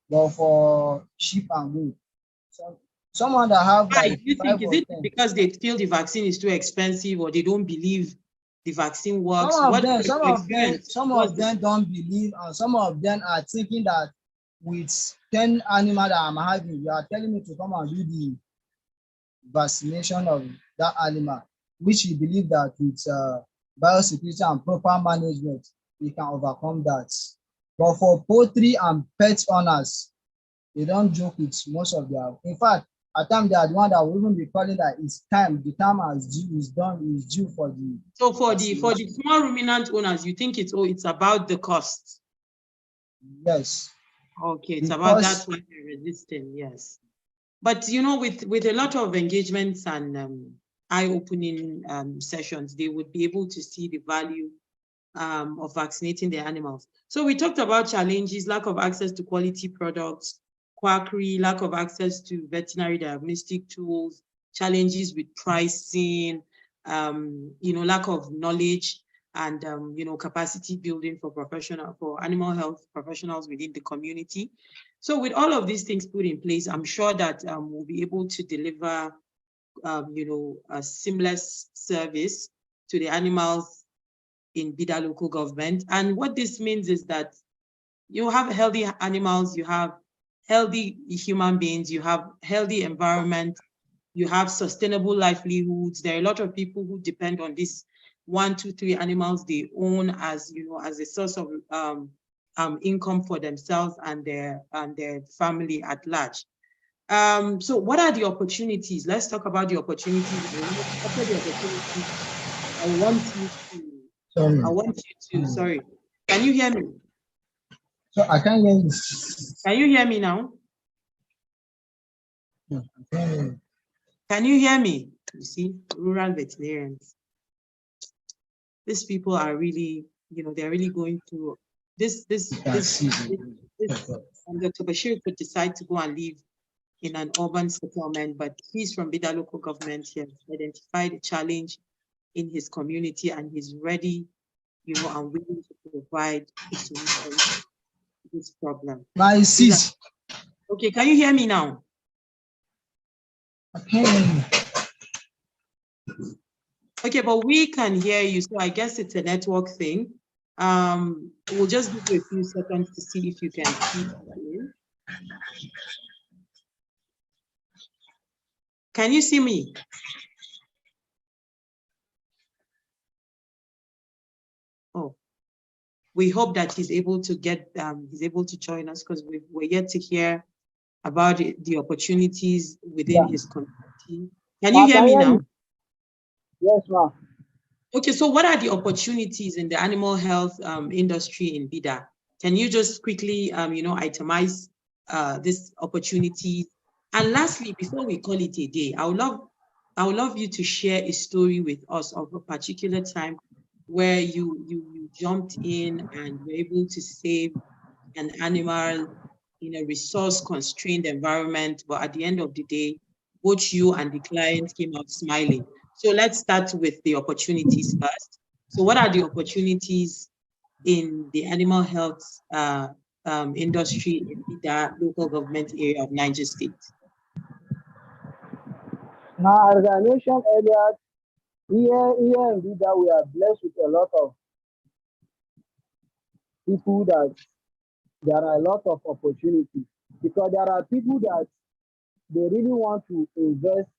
But for sheep and goat, someone that have Why like do you think? five Is or it ten, because they feel the vaccine is too expensive, or they don't believe the vaccine works? some of What them, is some your of them, experience? some of them don't believe, and some of them are thinking that with 10 animals that I'm having, you are telling me to come and do the vaccination of that animal, which he believe that with biosecurity and proper management, we can overcome that. But for poultry and pet owners, they don't joke with most of their. In fact, at times they are the one that will even be calling that it's time. The time has due is done. Is due for the So for the vaccination. small ruminant owners, you think it's about the cost? Yes, Okay, it's about that's because why they're resisting. Yes, but with a lot of engagements and eye-opening sessions, they would be able to see the value of vaccinating their animals. So we talked about challenges: lack of access to quality products, quackery, lack of access to veterinary diagnostic tools, challenges with pricing, lack of knowledge, and capacity building for animal health professionals within the community. So with all of these things put in place, I'm sure that we'll be able to deliver a seamless service to the animals in Bida local government. And what this means is that you have healthy animals, you have healthy human beings, you have healthy environment, you have sustainable livelihoods. There are a lot of people who depend on these 1, 2, 3 animals they own as as a source of income for themselves and their family at large. So what are the opportunities? Let's talk about the opportunities. After the opportunities, I want you to sorry, sorry. Can you hear me? so I can't hear you. Can you hear me now? Yeah, I can't hear you. Can you hear me? You see, rural veterinarians. These people are really, they're really going through and Dr. Bashir could decide to go and live in an urban settlement, but he's from Bida local government. He has identified a challenge in his community, and he's ready, and willing to provide a solution to this problem. My sis, Okay, can you hear me now? I can't hear you. Okay, but we can hear you, so I guess it's a network thing. We'll just give you a few seconds to see if you can see. Can you see me? Oh, we hope that he's able to join us, because we're yet to hear about the opportunities within his community. Can you hear me now? Yes, ma'am. Okay, so what are the opportunities in the animal health industry in Bida? Can you just quickly, itemize this opportunity? And lastly, before we call it a day, I would love you to share a story with us of a particular time where you jumped in and were able to save an animal in a resource-constrained environment, but at the end of the day, both you and the client came out smiling. So let's start with the opportunities first. So what are the opportunities in the animal health industry in the local government area of Niger State? Now, as I mentioned earlier, here in Vida, we are blessed with a lot of people that there are a lot of opportunities because there are people that they really want to invest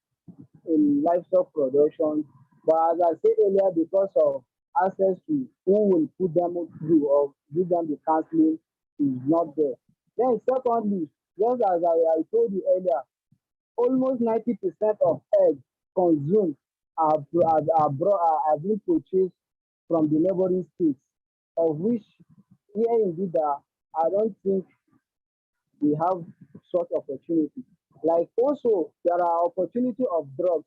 in livestock production, but as I said earlier, because of access to who will put them through or give them the counseling is not there. Then secondly, just as I told you earlier, almost 90% of eggs consumed are being purchased from the neighboring states, of which here in Vida, I don't think we have such opportunity. Like also, there are opportunity of drugs,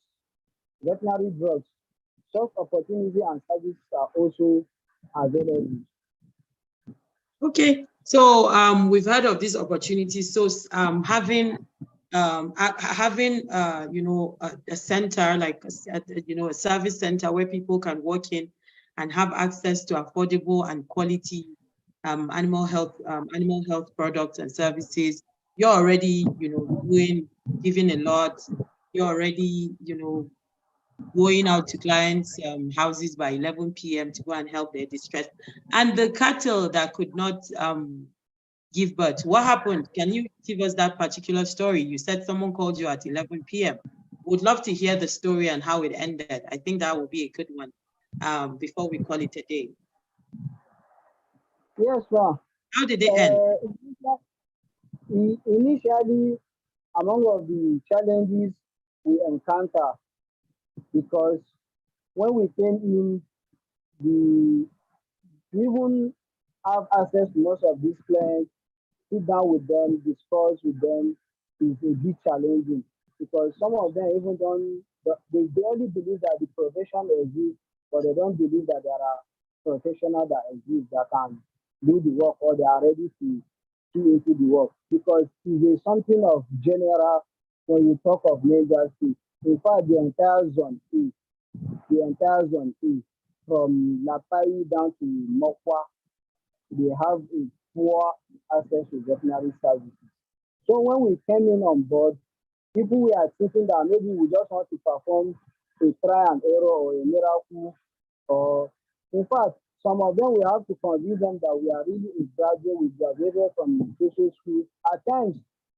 veterinary drugs. Such opportunity and services are also available. Okay, so we've heard of these opportunities. So having you know, a center like you know, a service center where people can walk in and have access to affordable and quality animal health products and services. You're already, you know, giving a lot. You're already, you know, going out to clients' houses by 11 p.m. to go and help their distress. And the cattle that could not give birth, what happened? Can you give us that particular story? You said someone called you at 11 p.m. Would love to hear the story and how it ended. I think that would be a good one before we call it a day. Yes, ma'am. How did it end? Initially, among of the challenges we encounter, because when we came in, we even have access to most of these clients, sit down with them, discuss with them is a bit challenging because some of them even don't, they only believe that the profession exists, but they don't believe that there are professionals that exist that can do the work or they are ready to do into the work because it is something of general when you talk of major state. In fact, the entire zone is from Lapai down to Mokwa, they have a poor access to veterinary services. So when we came in on board, people were thinking that maybe we just want to perform a try and error or a miracle, or in fact, some of them we have to convince them that we are really a graduate, we graduated from social school. At times,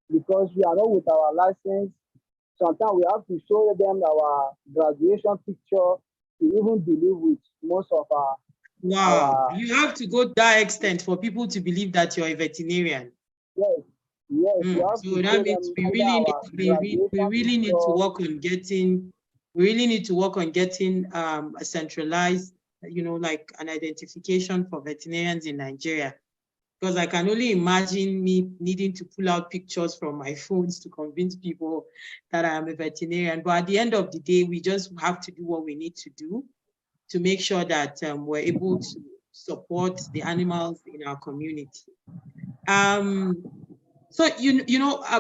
because we are not with our license, sometimes we have to show them our graduation picture to even believe with most of Wow, our you have to go that extent for people to believe that you're a veterinarian. yes, yes, we have So to that show means them either our we graduation really need to picture. work on getting we really need to work on getting a centralized, you know, like an identification for veterinarians in Nigeria. Because I can only imagine me needing to pull out pictures from my phones to convince people that I am a veterinarian. But at the end of the day, we just have to do what we need to do to make sure that we're able to support the animals in our community. So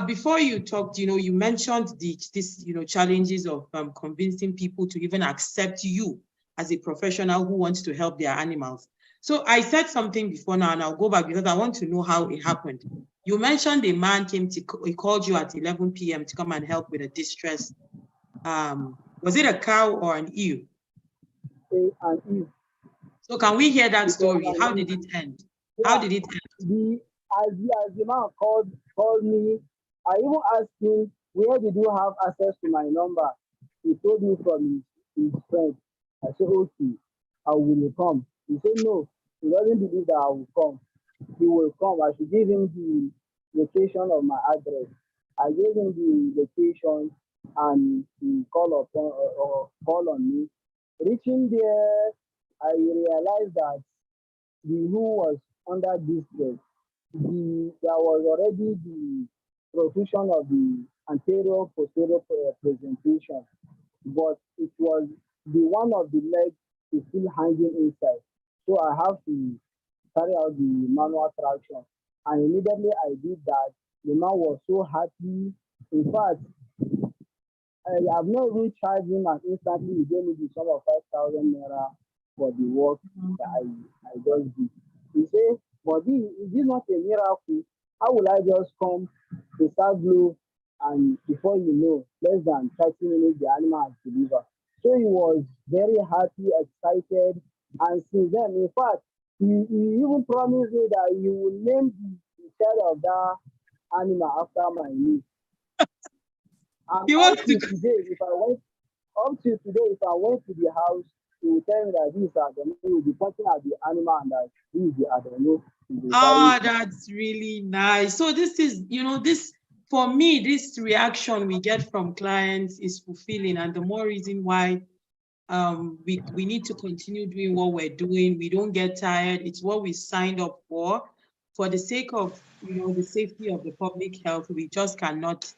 before you talked, you know, you mentioned this challenges of convincing people to even accept you as a professional who wants to help their animals. So I said something before now, and I'll go back because I want to know how it happened. You mentioned a man he called you at 11 p.m. to come and help with a distress. Was it a cow or an ewe? A and E. So can we hear that It was story? How an did E. it end? How Yeah, did it end? as the man called me, I even asked him where did you have access to my number. He told me from his friend. I said okay, I will come. He said no, he doesn't believe that I will come. He will come. I should give him the location of my address. I gave him the location and he call on me. Reaching there, I realized that the who was under distress, there was already the profusion of the anterior posterior presentation, but it was the one of the leg is still hanging inside. So I have to carry out the manual traction. And immediately I did that. The man was so happy. In fact, I've not even charged him, and instantly he gave me the sum of 5,000 naira for the work that I just did. He said, but is this not a miracle? How will I just come to serve you, and before you know, less than 30 minutes, the animal has delivered. So he was very happy, excited, and since then, in fact, he even promised me that he will name the child of that animal after my name. And He wants to. up till today, if I went to the house, he will tell me that this is Adonu. He will be pointing at the animal and that this is the Adonu. Ah, that's really nice. So this is, this for me, this reaction we get from clients is fulfilling, and the more reason why we need to continue doing what we're doing. We don't get tired. It's what we signed up for the sake of the safety of the public health. We just cannot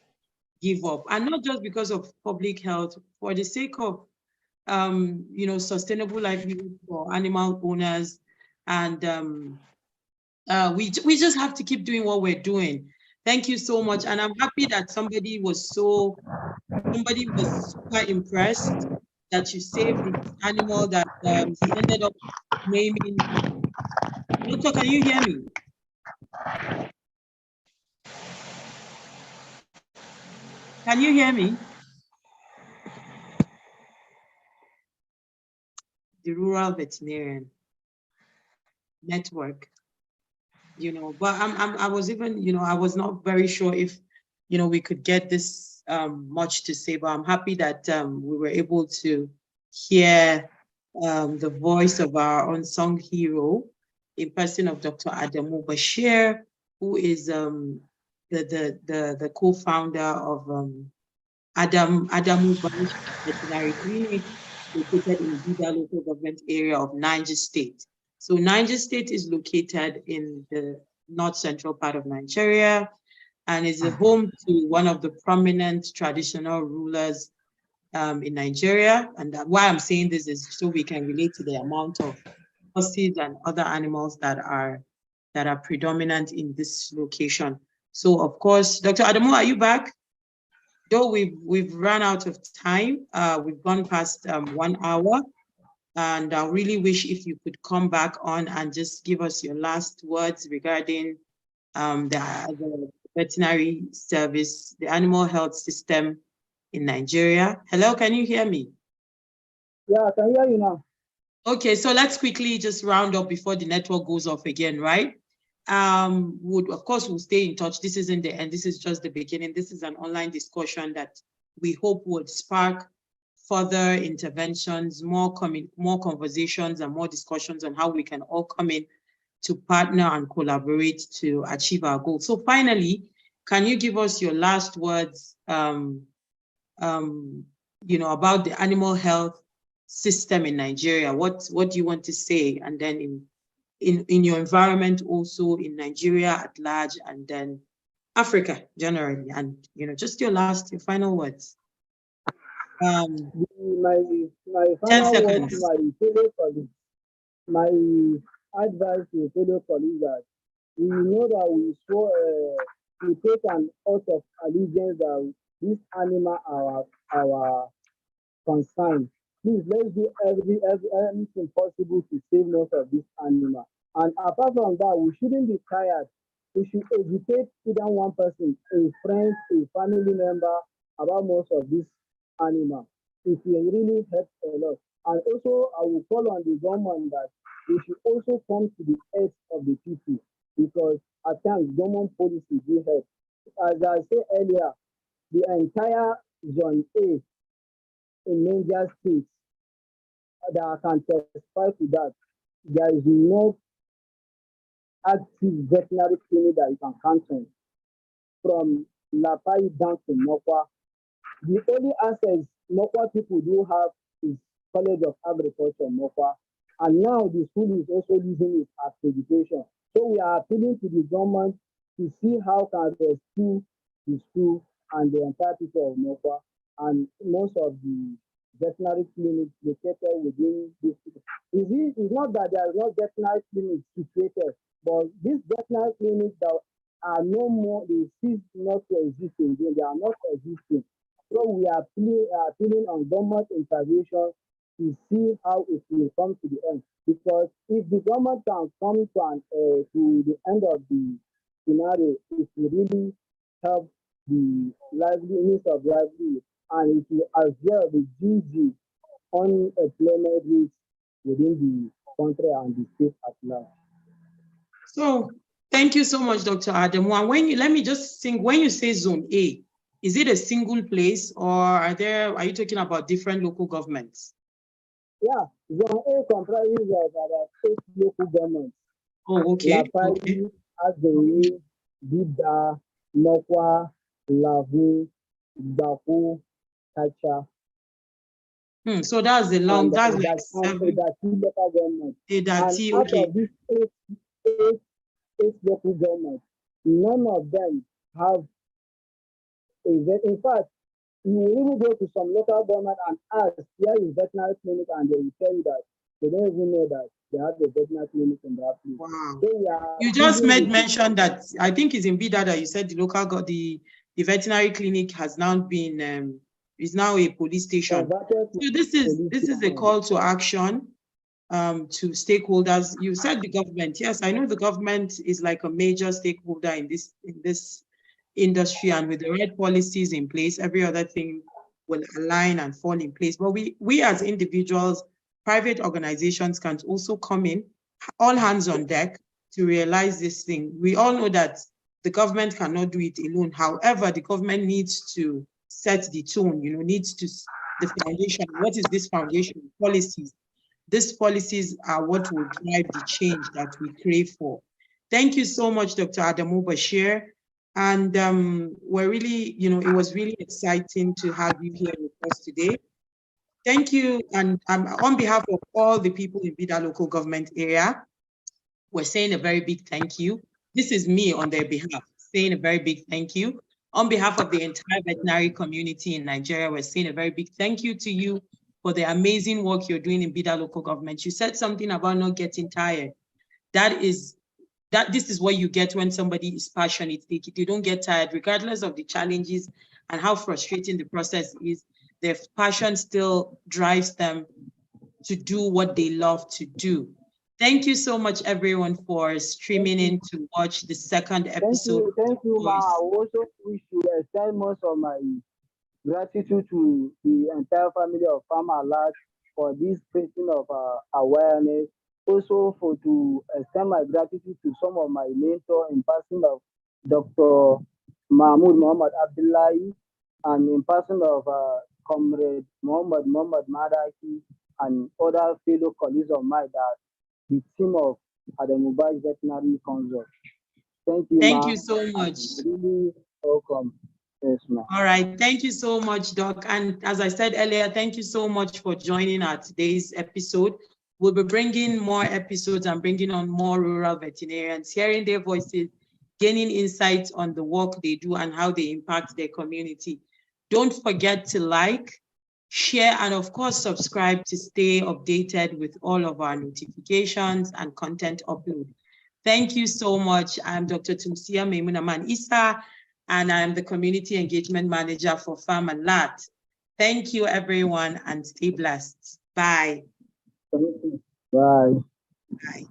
give up, and not just because of public health, for the sake of sustainable livelihood for animal owners, and we just have to keep doing what we're doing. Thank you so much, and I'm happy that somebody was super impressed that you saved the animal that he ended up naming. Doctor, can you hear me? Can you hear me? The Rural Veterinarian Network, but I was even, I was not very sure if, we could get this much to say, but I'm happy that we were able to hear the voice of our unsung hero in person of Dr. Adamu Bashir, who is the co-founder of Adamu Bashir Veterinary Clinic, located in Bida local government area of Niger State. So Niger State is located in the north central part of Nigeria and is the home to one of the prominent traditional rulers in Nigeria. And why I'm saying this is so we can relate to the amount of horses and other animals that are predominant in this location. So of course, Dr. Adamu, are you back? Though we've run out of time, we've gone past 1 hour, and I really wish if you could come back on and just give us your last words regarding the veterinary service, the animal health system in Nigeria. Hello, can you hear me? Yeah, I can hear you now. Okay, so let's quickly just round up before the network goes off again, right? Of course, we'll stay in touch. This isn't the end. This is just the beginning. This is an online discussion that we hope would spark further interventions, more conversations and more discussions on how we can all come in to partner and collaborate to achieve our goals. So finally, can you give us your last words, about the animal health system in Nigeria? What do you want to say? And then in your environment, also in Nigeria at large, and then Africa generally, and just your final words. My 10 final word to seconds. my fellow colleagues, my advice to fellow colleagues that we know that we take an oath of allegiance that this animal are our concern. Please, let's do anything possible to save most of this animal. And apart from that, we shouldn't be tired. We should educate either one person, a friend, a family member about most of this animal. It will really help a lot. And also, I will call on the government that they should also come to the aid of the people, because at times government policy do help. As I said earlier, the entire Zone A in Niger State that I can testify to that, there is no active veterinary clinic that you can count on from Lapai down to Mokwa. The only access Mokwa people do have is College of Agriculture, Mokwa. And now the school is also losing its accreditation. So we are appealing to the government to see how can rescue the school and the entire people of Mokwa and most of the veterinary clinics located within this city. It's not that there are no veterinary clinics situated, but these veterinary clinics that are no more, they cease not to exist again. They are not existing. So we are appealing on government intervention to see how it will come to the end. Because if the government can come to the end of the scenario, it will really help the means of livelihood, and it will as well reduce the unemployment rate within the country and the state at large. So thank you so much, Dr. Adamu. And when you let me just think, when you say zone A, is it a single place, or are you talking about different local governments? Yeah, zone A comprises of about 8 local governments. Oh, okay. Lapari, Azore, Bida, Mokwa, Lavu, Baku, Kacha. So that's the long, And that's like that's 7. local governments. And Edati, out okay. of these eight local governments, none of them have in fact, you will even go to some local government and ask where is veterinary clinic, and they will tell you that they don't even know that they have a veterinary clinic in that place. Wow. So You just made mention that, I think it's in Bida that you said the local the veterinary clinic has now been is now a police station. So this is a call to action to stakeholders. You said the government. Yes, I know the government is like a major stakeholder in this industry, and with the right policies in place, every other thing will align and fall in place. But we as individuals, private organizations can also come in, all hands on deck, to realize this thing. We all know that the government cannot do it alone. However, the government needs to set the tone, needs to, the foundation. What is this foundation? Policies. These policies are what will drive the change that we crave for. Thank you so much, Dr. Adamu Bashir. And we're really, it was really exciting to have you here with us today. Thank you. And on behalf of all the people in Bida local government area, we're saying a very big thank you. This is me on their behalf, saying a very big thank you. On behalf of the entire veterinary community in Nigeria, we're saying a very big thank you to you for the amazing work you're doing in Bida local government. You said something about not getting tired. This is what you get when somebody is passionate. They don't get tired, regardless of the challenges and how frustrating the process is. Their passion still drives them to do what they love to do. Thank you so much, everyone, for streaming in to watch the second episode. Thank you, Ma. I also wish to extend most of my gratitude to the entire family of Farmer Alert for this creating of awareness. Also to extend my gratitude to some of my mentors in person of Dr. Mahmoud Muhammad Abdullahi, and in person of Comrade Muhammad Madaki, and other fellow colleagues of mine, that the team of Adamu Bashir Veterinary Consult. Thank you, Thank you so much. Really welcome. Yes, ma'am. All right. Thank you so much, Doc. And as I said earlier, thank you so much for joining our today's episode. We'll be bringing more episodes and bringing on more rural veterinarians, hearing their voices, gaining insights on the work they do and how they impact their community. Don't forget to like, share, and of course, subscribe to stay updated with all of our notifications and content upload. Thank you so much. I'm Dr. Tumsia Maimunaman Issa, and I'm the Community Engagement Manager for Farm Alert. Thank you, everyone, and stay blessed. Bye. Bye. Bye.